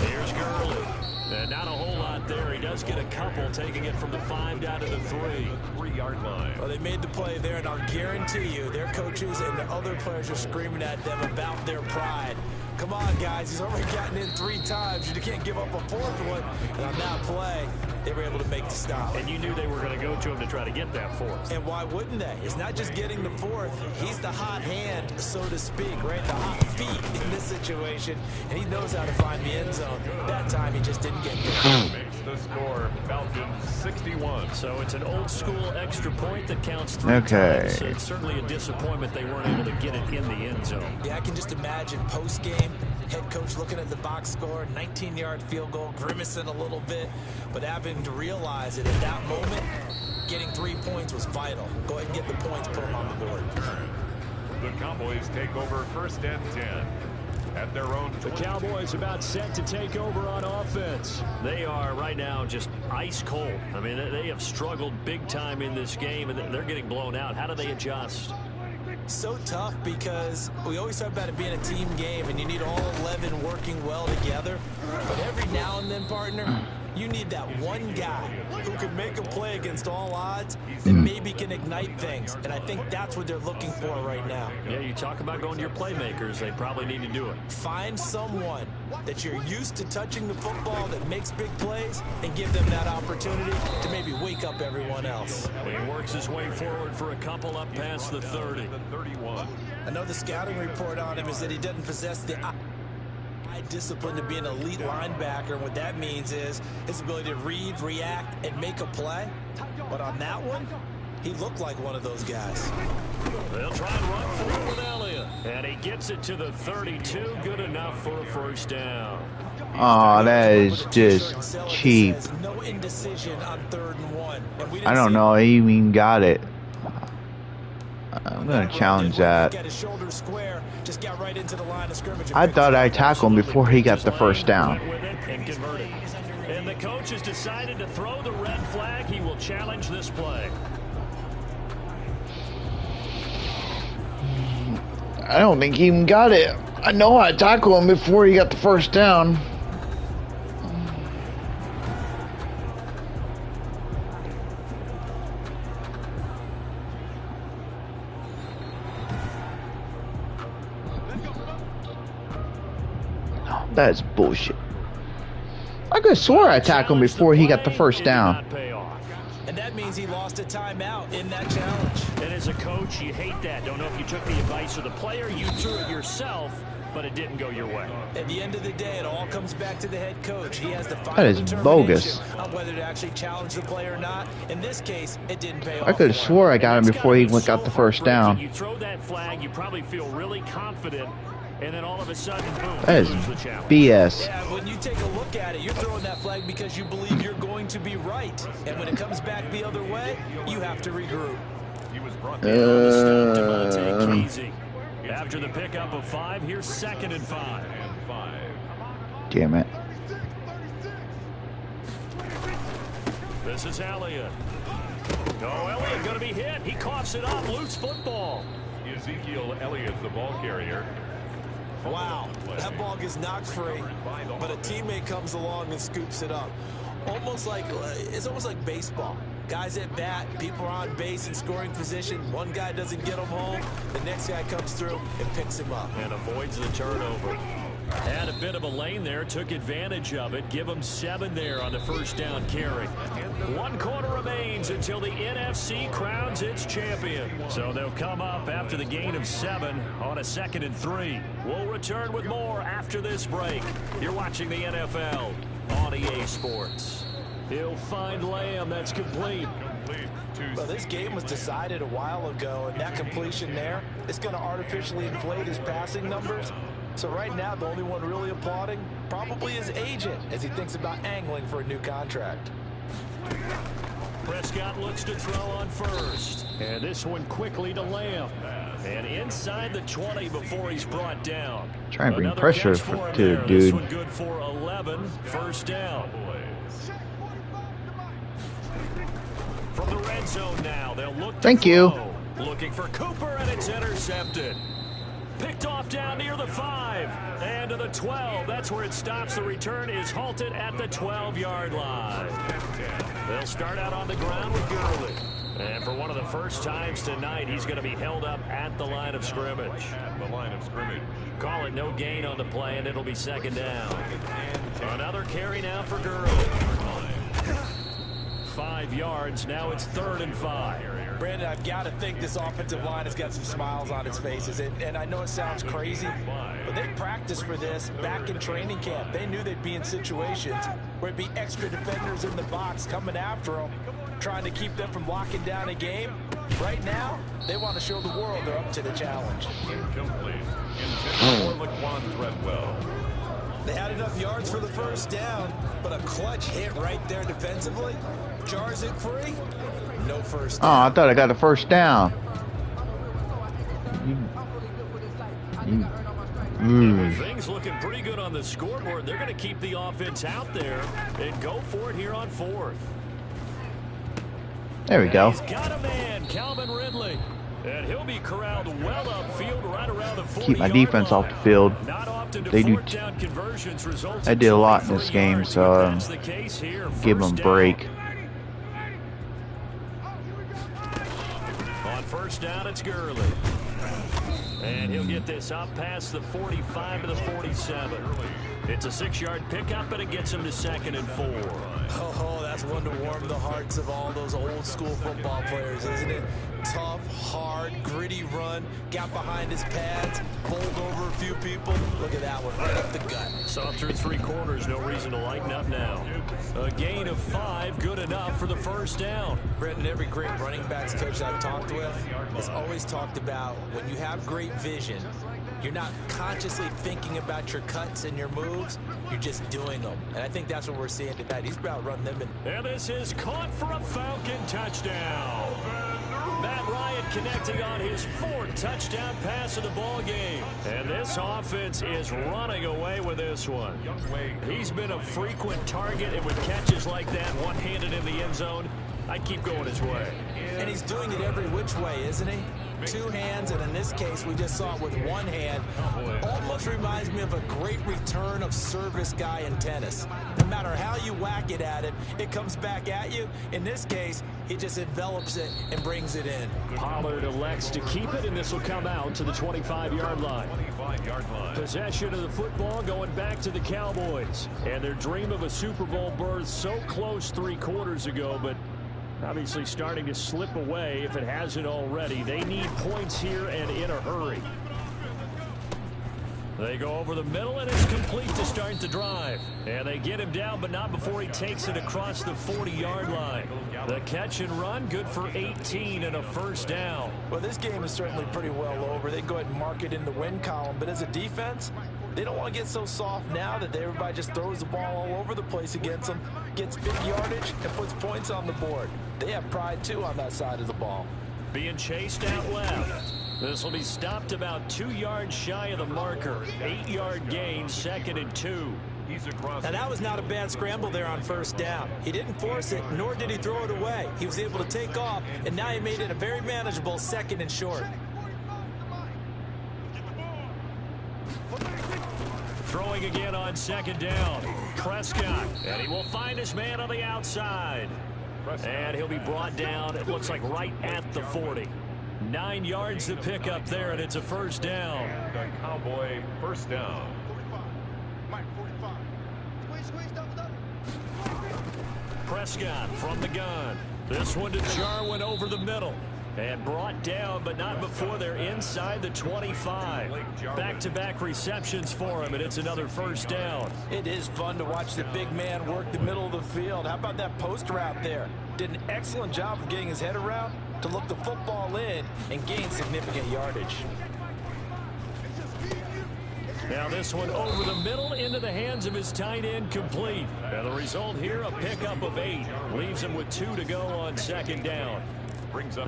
Here's Gurley. And not a whole lot there. He does get a couple, taking it from the 5 down to the 3-yard line. Well, they made the play there, and I'll guarantee you their coaches and the other players are screaming at them about their pride. Come on, guys. He's already gotten in 3 times. You can't give up a 4th one. And on that play, they were able to make the stop. And you knew they were going to go to him to try to get that 4th. And why wouldn't they? It's not just getting the 4th. He's the hot hand, so to speak, right? The hot feet in this situation. And he knows how to find the end zone. That time, he just didn't get there. Makes the score Falcons 61. So it's an old school extra point that counts 3 Okay. times. It's certainly a disappointment they weren't able to get it in the end zone. Yeah, I can just imagine post-game, head coach looking at the box score, 19-yard field goal, grimacing a little bit, but having to realize that at that moment, getting 3 points was vital. Go ahead and get the points, put them on the board. The Cowboys take over 1st and 10 at their own. The Cowboys about set to take over on offense. They are right now just ice cold. I mean, they have struggled big time in this game, and they're getting blown out. How do they adjust? So tough because we always talk about it being a team game, and you need all 11 working well together. But every now and then, partner, you need that one guy who can make a play against all odds and maybe can ignite things. And I think that's what they're looking for right now. Yeah, you talk about going to your playmakers. They probably need to do it. Find someone that you're used to touching the football that makes big plays and give them that opportunity to maybe wake up everyone else. He works his way forward for a couple up past the 30. 31. Another scouting report on him is that he doesn't possess the eye discipline to be an elite linebacker. And what that means is his ability to read, react, and make a play. But on that one, he looked like one of those guys. They'll try and run forward with Elliott. And he gets it to the 32. Good enough for a 1st down. Oh, that is just cheap. No indecision on 3rd and 1. And we didn't I don't see know. He even got it. I'm going to challenge that. Got his shoulder square, just got right into the line of scrimmage. I thought I tackled him before he got the 1st down. And converted. And the coach has decided to throw the red flag. He will challenge this play. I don't think he even got it. I know I tackled him before he got the 1st down. That's bullshit. I could have swore I tackled him before he got the 1st down. And that means he lost a timeout in that challenge. And as a coach, you hate that. Don't know if you took the advice of the player, you threw it yourself, but it didn't go your way. At the end of the day, it all comes back to the head coach. He has the final That is bogus. on whether to actually challenge the play or not. In this case, it didn't pay off. I could have swore I got him before he got the 1st down. You throw that flag, you probably feel really confident, and then all of a sudden, boom, That is you lose the challenge. BS. Yeah, when you take a look at it, you're throwing that flag because you believe you're going to be right. And when it comes back the other way, you have to regroup. He was brought Devontae Casey. After the pickup of 5, here's 2nd and 5. Damn it. This is Elliott. Oh, Elliott going to be hit. He coughs it up. Loose football. Ezekiel Elliott, the ball carrier. Wow, that ball gets knocked free, but a teammate comes along and scoops it up. It's almost like baseball. Guys at bat, people are on base in scoring position. One guy doesn't get him home, the next guy comes through and picks him up. And avoids the turnover. Had a bit of a lane there, took advantage of it. Give him 7 there on the 1st down carry. 1 quarter remains until the NFC crowns its champion. So they'll come up after the gain of 7 on a 2nd and 3. We'll return with more after this break. You're watching the NFL on EA Sports. He'll find Lamb. That's complete. Well, this game was decided a while ago, and that completion there, it's going to artificially inflate his passing numbers. So right now, the only one really applauding probably his agent as he thinks about angling for a new contract. Prescott looks to throw on 1st. And this one quickly to Lamb. And inside the 20 before he's brought down. Try and bring Another pressure catch for him to the there. dude. This one good for 11. 1st down. From the red zone now, they'll look to Thank you. throw. Looking for Cooper, and it's intercepted. Picked off down near the 5 and to the 12. That's where it stops. The return is halted at the 12-yard line. They'll start out on the ground with Gurley. And for one of the first times tonight, he's going to be held up at the line of scrimmage. Call it no gain on the play, and it'll be 2nd down. Another carry now for Gurley. 5 yards. Now it's 3rd and 5. Brandon, I've got to think this offensive line has got some smiles on its faces. And I know it sounds crazy, but they practiced for this back in training camp. They knew they'd be in situations where it'd be extra defenders in the box coming after them, trying to keep them from locking down a game. Right now, they want to show the world they're up to the challenge. Incomplete. Intended for Laquan Treadwell. They had enough yards for the first down, but a clutch hit right there defensively jars it free. No first down. Oh, I thought I got the first down. Things looking pretty good on the scoreboard. They're going to keep the offense out there and go for it here on 4th. There we go. He's got a man, Calvin Ridley. And he'll be corralled well upfield right around the 40-yard Keep my defense off the field. They do. I did a lot in this game, so give them a break. On first down, it's Gurley. And he'll get this up past the 45 to the 47. It's a 6-yard pickup, and it gets him to 2nd and 4. Oh, that's one to warm the hearts of all those old school football players, isn't it? Tough, hard, gritty run, got behind his pads, bowled over a few people. Look at that one, right up the gut. So through 3 quarters, no reason to lighten up now. A gain of 5, good enough for the first down. Brendan, every great running backs coach I've talked with has always talked about when you have great vision, you're not consciously thinking about your cuts and your moves. You're just doing them. And I think that's what we're seeing tonight. He's about running them in. And this is caught for a Falcon touchdown. Matt Ryan connecting on his 4th touchdown pass of the ball game. And this offense is running away with this one. He's been a frequent target, and with catches like that, one-handed in the end zone, I'd keep going his way. And he's doing it every which way, isn't he? 2 hands, and in this case, we just saw it with 1 hand. Almost reminds me of a great return of service guy in tennis. No matter how you whack it at him, it comes back at you. In this case, he just envelops it and brings it in. Pollard elects to keep it, and this will come out to the 25-yard line. Possession of the football going back to the Cowboys. And their dream of a Super Bowl berth so close 3 quarters ago, but obviously starting to slip away if it hasn't already. They need points here and in a hurry. They go over the middle, and it's complete to start the drive. And they get him down, but not before he takes it across the 40-yard line. The catch and run, good for 18 and a first down. Well, this game is certainly pretty well over. They go ahead and mark it in the win column. But as a defense, they don't want to get so soft now that everybody just throws the ball all over the place against them, gets big yardage, and puts points on the board. They have pride, too, on that side of the ball. Being chased out left. This will be stopped about 2 yards shy of the marker. 8-yard gain, 2nd and 2. And that was not a bad scramble there on first down. He didn't force it, nor did he throw it away. He was able to take off, and now he made it a very manageable 2nd and short. Throwing again on 2nd down. Prescott, and he will find his man on the outside. And he'll be brought down, it looks like right at the 40. 9 yards to pick up there, and it's a first down. Cowboy first down. Prescott from the gun. This one to Jarwin over the middle. And brought down, but not before they're inside the 25. Back-to-back receptions for him, and it's another first down. It is fun to watch the big man work the middle of the field. How about that post route there? Did an excellent job of getting his head around to look the football in and gain significant yardage. Now this one over the middle into the hands of his tight end, complete. And the result here, a pickup of 8. Leaves him with 2 to go on 2nd down.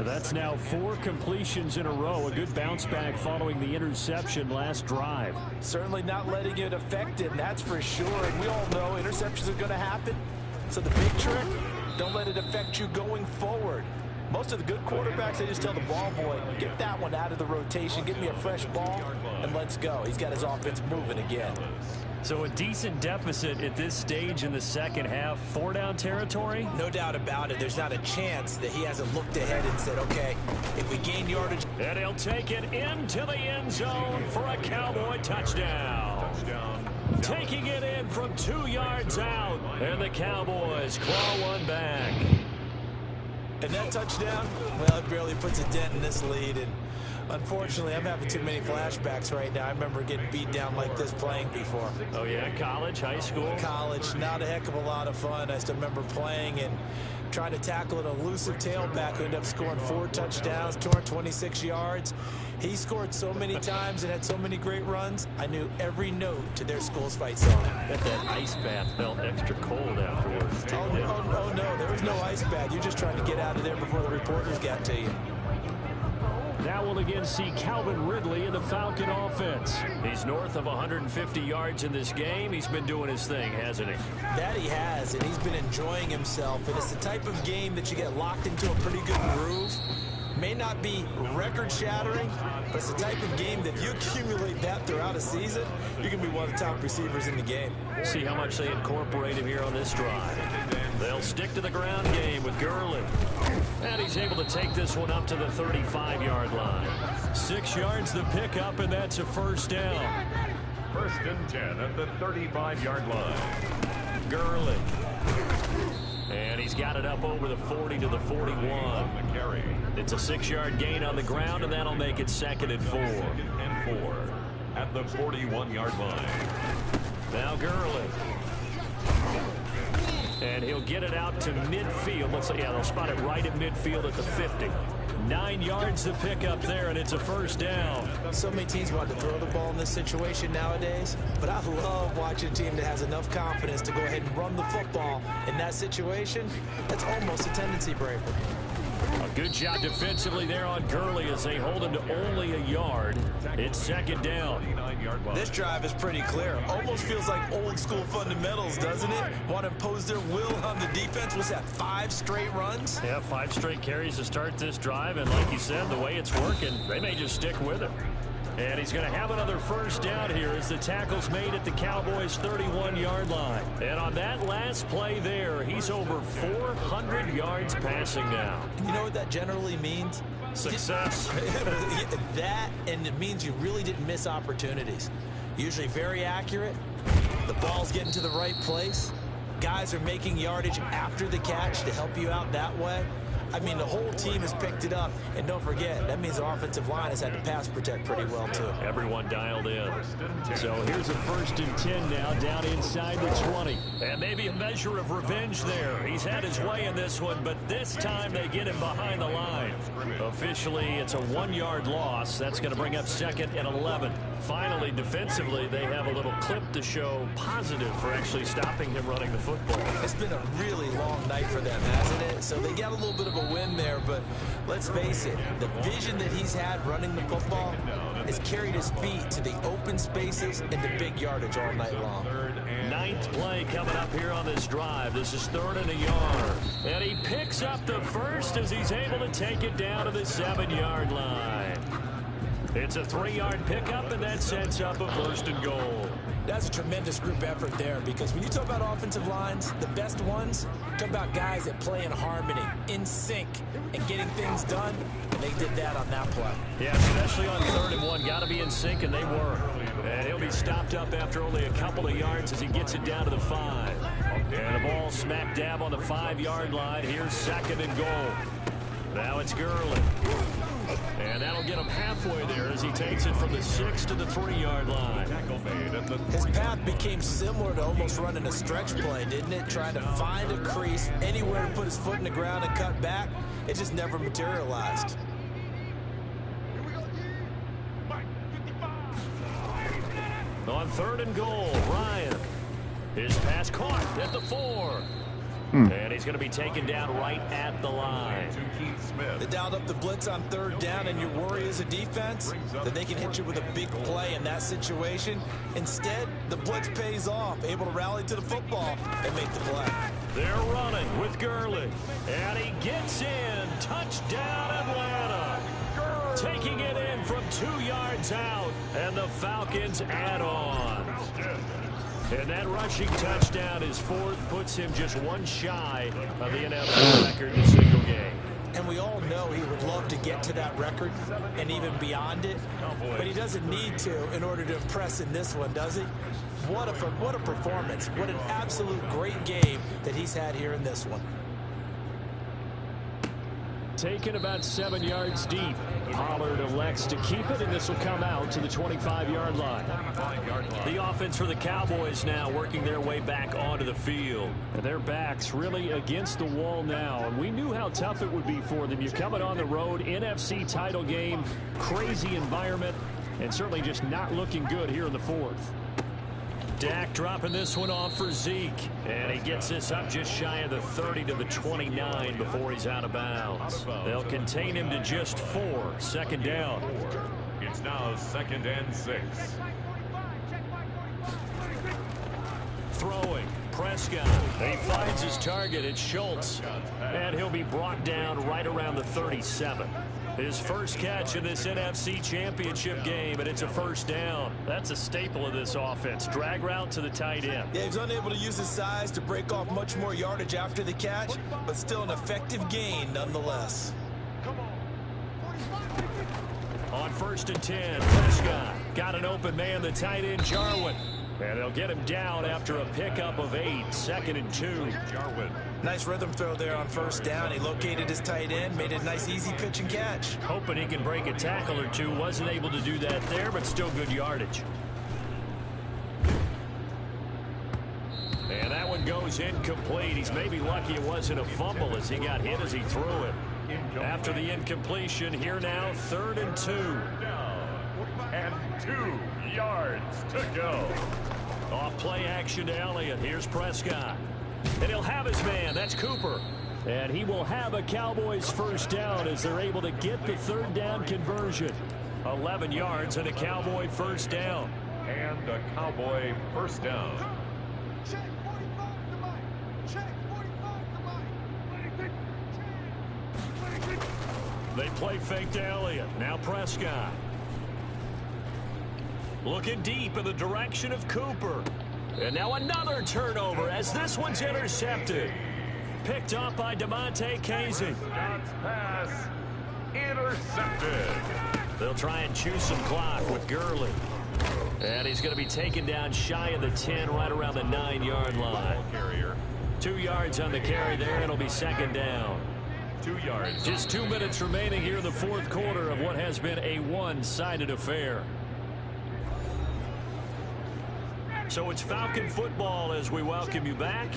That's now 4 completions in a row. A good bounce back following the interception last drive. Certainly not letting it affect him, that's for sure. And we all know interceptions are going to happen. So the big trick, don't let it affect you going forward. Most of the good quarterbacks, they just tell the ball boy, get that one out of the rotation, give me a fresh ball, and let's go. He's got his offense moving again. So a decent deficit at this stage in the second half. 4-down territory? No doubt about it. There's not a chance that he hasn't looked ahead and said, okay, if we gain yardage. And he'll take it into the end zone for a Cowboy touchdown. Taking it in from 2 yards out. And the Cowboys claw one back. And that touchdown, well, it barely puts a dent in this lead. And unfortunately, I'm having too many flashbacks right now. I remember getting beat down like this playing before. Oh, yeah? College, high school? College, not a heck of a lot of fun. I still remember playing and trying to tackle an elusive tailback who ended up scoring 4 touchdowns, 226 yards. He scored so many times and had so many great runs, I knew every note to their school's fight song. Bet that ice bath felt extra cold afterwards. Oh, no, there was no ice bath. You're just trying to get out of there before the reporters got to you. Now we'll again see Calvin Ridley in the Falcon offense. He's north of 150 yards in this game. He's been doing his thing, hasn't he? That he has, and he's been enjoying himself. And it's the type of game that you get locked into a pretty good groove. May not be record-shattering, but it's the type of game that if you accumulate that throughout a season, you can be one of the top receivers in the game. See how much they incorporate him here on this drive. They'll stick to the ground game with Gurley. And he's able to take this one up to the 35-yard line. 6 yards the pickup, and that's a first down. 1st and 10 at the 35-yard line. Gurley. And he's got it up over the 40 to the 41. It's a 6-yard gain on the ground, and that'll make it 2nd and 4. 2nd and 4 at the 41-yard line. Now Gurley. And he'll get it out to midfield. Let's say, yeah, they'll spot it right at midfield at the 50. 9 yards to pick up there, and it's a first down. So many teams want to throw the ball in this situation nowadays, but I love watching a team that has enough confidence to go ahead and run the football in that situation. That's almost a tendency breaker. A good job defensively there on Gurley as they hold him to only a yard. It's 2nd down. This drive is pretty clear. Almost feels like old school fundamentals, doesn't it? Want to impose their will on the defense. What's that, 5 straight runs? Yeah, 5 straight carries to start this drive, and like you said, the way it's working, they may just stick with it. And he's going to have another first down here as the tackle's made at the Cowboys' 31-yard line. And on that last play there, he's over 400 yards passing now. You know what that generally means? Success. That, and it means you really didn't miss opportunities. Usually very accurate. The ball's getting to the right place. Guys are making yardage after the catch to help you out that way. I mean, the whole team has picked it up. And don't forget, that means the offensive line has had to pass protect pretty well, too. Everyone dialed in. So here's a 1st and 10 now, down inside the 20. And maybe a measure of revenge there. He's had his way in this one, but this time they get him behind the line. Officially, it's a 1-yard loss. That's going to bring up 2nd and 11. Finally, defensively, they have a little clip to show positive for actually stopping him running the football. It's been a really long night for them, hasn't it? So they got a little bit of a win there, but let's face it, the vision that he's had running the football has carried his feet to the open spaces and the big yardage all night long. 9th play coming up here on this drive. This is 3rd and a yard. And he picks up the first as he's able to take it down to the 7-yard line. It's a 3-yard pickup, and that sets up a 1st and goal. That's a tremendous group effort there, because when you talk about offensive lines, the best ones, talk about guys that play in harmony, in sync, and getting things done, and they did that on that play. Yeah, especially on 3rd and 1. Got to be in sync, and they were. And he'll be stopped up after only a couple of yards as he gets it down to the 5. And the ball smack dab on the 5-yard line. Here's 2nd and goal. Now it's Gurley. And that'll get him halfway there as he takes it from the 6 to the 3-yard line. His path became similar to almost running a stretch play, didn't it? Trying to find a crease, anywhere to put his foot in the ground and cut back. It just never materialized. On 3rd and goal, Ryan. His pass caught at the 4. And he's going to be taken down right at the line. They dialed up the blitz on 3rd down, and your worry as a defense that they can hit you with a big play in that situation. Instead, the blitz pays off, able to rally to the football and make the play. They're running with Gurley, and he gets in. Touchdown, Atlanta. Taking it in from 2 yards out, and the Falcons add on. And that rushing touchdown is 4th, puts him just 1 shy of the NFL record in a single game. And we all know he would love to get to that record and even beyond it, but he doesn't need to in order to impress in this one, does he? What a performance. What an absolute great game that he's had here in this one. taken about 7 yards deep. Pollard elects to keep it, and this will come out to the 25-yard line. The offense for the Cowboys now working their way back onto the field. And their backs really against the wall now. And we knew how tough it would be for them. You're coming on the road, NFC title game, crazy environment, and certainly just not looking good here in the fourth. Dak dropping this one off for Zeke. And he gets this up just shy of the 30 to the 29 before he's out of bounds. They'll contain him to just 4. Second down. It's now 2nd and 6. Throwing. Prescott. He finds his target. It's Schultz. And he'll be brought down right around the 37. His first catch in this NFC Championship game, and it's a first down. That's a staple of this offense. Drag route to the tight end. Yeah, he's unable to use his size to break off much more yardage after the catch, but still an effective gain nonetheless. On 1st and 10, Prescott got an open man, the tight end, Jarwin. And they'll get him down after a pickup of 8. 2nd and 2. Jarwin. Nice rhythm throw there on first down. He located his tight end, made it a nice easy pitch and catch. Hoping he can break a tackle or two. Wasn't able to do that there, but still good yardage. And that one goes incomplete. He's maybe lucky it wasn't a fumble as he got hit as he threw it. After the incompletion, here now, 3rd and 2. And 2 yards to go. Off play action to Elliott. Here's Prescott. And he'll have his man. That's Cooper. And he will have a Cowboys first down as they're able to get the 3rd down conversion. 11 yards and a Cowboy first down. And a Cowboy first down. They play fake to Elliott. Now Prescott. Looking deep in the direction of Cooper. And now another turnover as this one's intercepted. Picked up by DeMonte Casey. Shots pass intercepted. They'll try and chew some clock with Gurley. And he's going to be taken down shy of the 10, right around the 9-yard line. 2 yards on the carry there. It'll be 2nd down. 2 yards. Just 2 minutes remaining here in the fourth quarter of what has been a one-sided affair. So it's Falcon football as we welcome you back.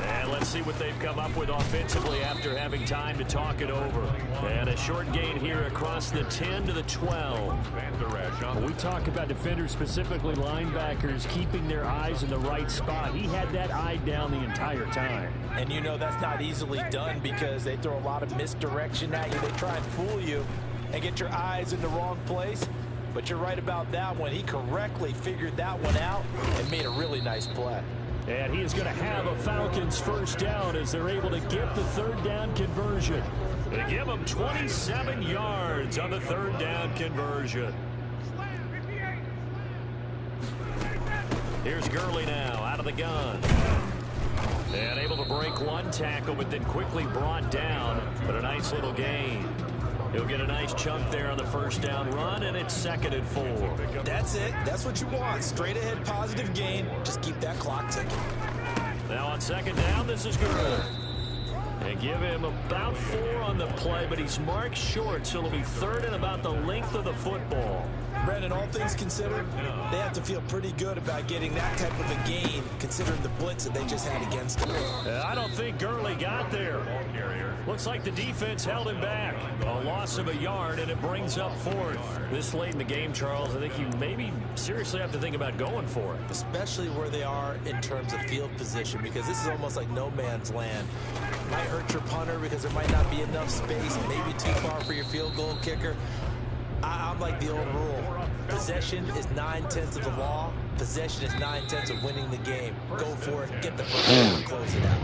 And let's see what they've come up with offensively after having time to talk it over. And a short gain here across the 10 to the 12. We talk about defenders, specifically linebackers, keeping their eyes in the right spot. He had that eye down the entire time. And you know that's not easily done because they throw a lot of misdirection at you. They try and fool you and get your eyes in the wrong place. But you're right about that one. He correctly figured that one out and made a really nice play. And he is going to have a Falcons first down as they're able to get the 3rd down conversion. They give him 27 yards on the 3rd down conversion. Here's Gurley now out of the gun. And able to break one tackle, but then quickly brought down. But a nice little gain. He'll get a nice chunk there on the first down run, and it's 2nd and 4. That's it. That's what you want. Straight ahead positive gain. Just keep that clock ticking. Now on 2nd down, this is Gurley. And give him about 4 on the play, but he's marked short, so it'll be 3rd and about the length of the football. Brandon, all things considered, they have to feel pretty good about getting that type of a gain, considering the blitz that they just had against him. I don't think Gurley got there. Looks like the defense held him back. A loss of a yard, and it brings up 4th. This late in the game, Charles, I think you maybe seriously have to think about going for it. Especially where they are in terms of field position, because this is almost like no man's land. Might hurt your punter because there might not be enough space, maybe too far for your field goal kicker. I'm like the old rule. Possession is 9/10 of the law. Possession is 9/10 of winning the game. Go for it. Get the first down and close it out.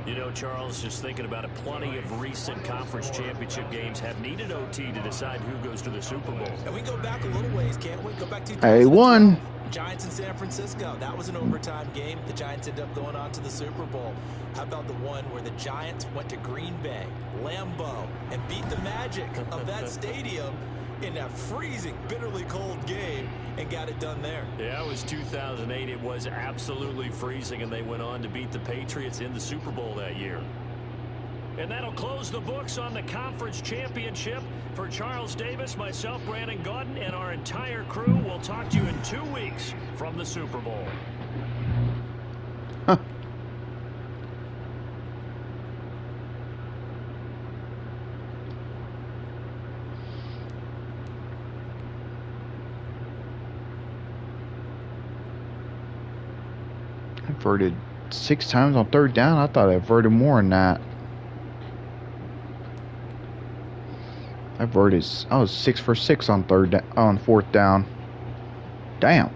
You know, Charles, just thinking about it, plenty of recent conference championship games have needed OT to decide who goes to the Super Bowl. And we go back a little ways, can't we? Go back to They won. Giants in San Francisco. That was an overtime game. The Giants ended up going on to the Super Bowl. How about the one where the Giants went to Green Bay, Lambeau, and beat the magic of that stadium in that freezing, bitterly cold game and got it done there? Yeah, it was 2008. It was absolutely freezing, and they went on to beat the Patriots in the Super Bowl that year. And that'll close the books on the conference championship. For Charles Davis, myself, Brandon Gaudin, and our entire crew, we'll talk to you in 2 weeks from the Super Bowl. Huh. I averted 6 times on 3rd down. I thought I averted more than that. I was 6 for 6 on 4th down. Damn.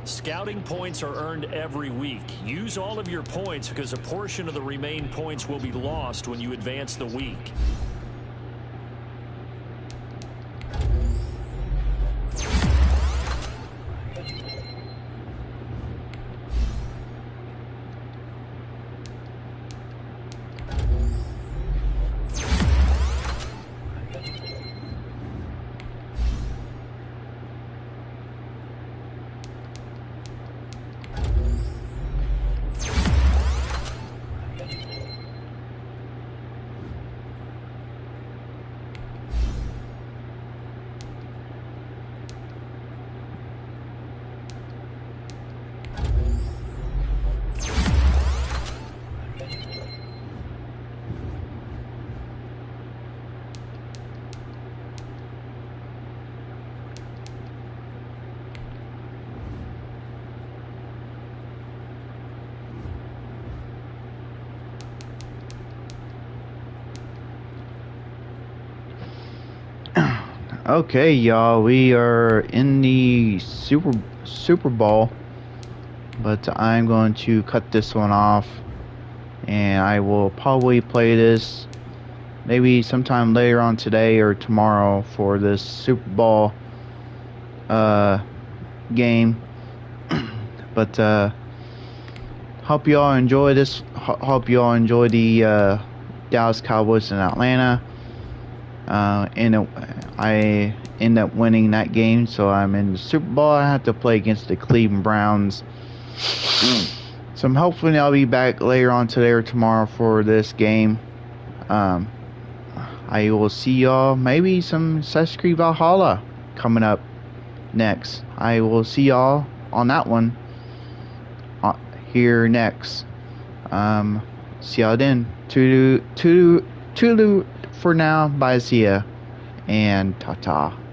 Scouting points are earned every week. Use all of your points because a portion of the remaining points will be lost when you advance the week. Okay, y'all, we are in the Super Bowl, but I'm going to cut this one off, and I will probably play this maybe sometime later on today or tomorrow for this Super Bowl game. But hope y'all enjoy this. Hope y'all enjoy the Dallas Cowboys in Atlanta. And I end up winning that game, so I'm in the Super Bowl. I have to play against the Cleveland Browns. So I'm hoping I'll be back later on today or tomorrow for this game. I will see y'all, maybe some Assassin's Creed Valhalla coming up next. I will see y'all on that one. here next. See y'all then. Toodaloo for now. Bye, see ya. And ta-ta.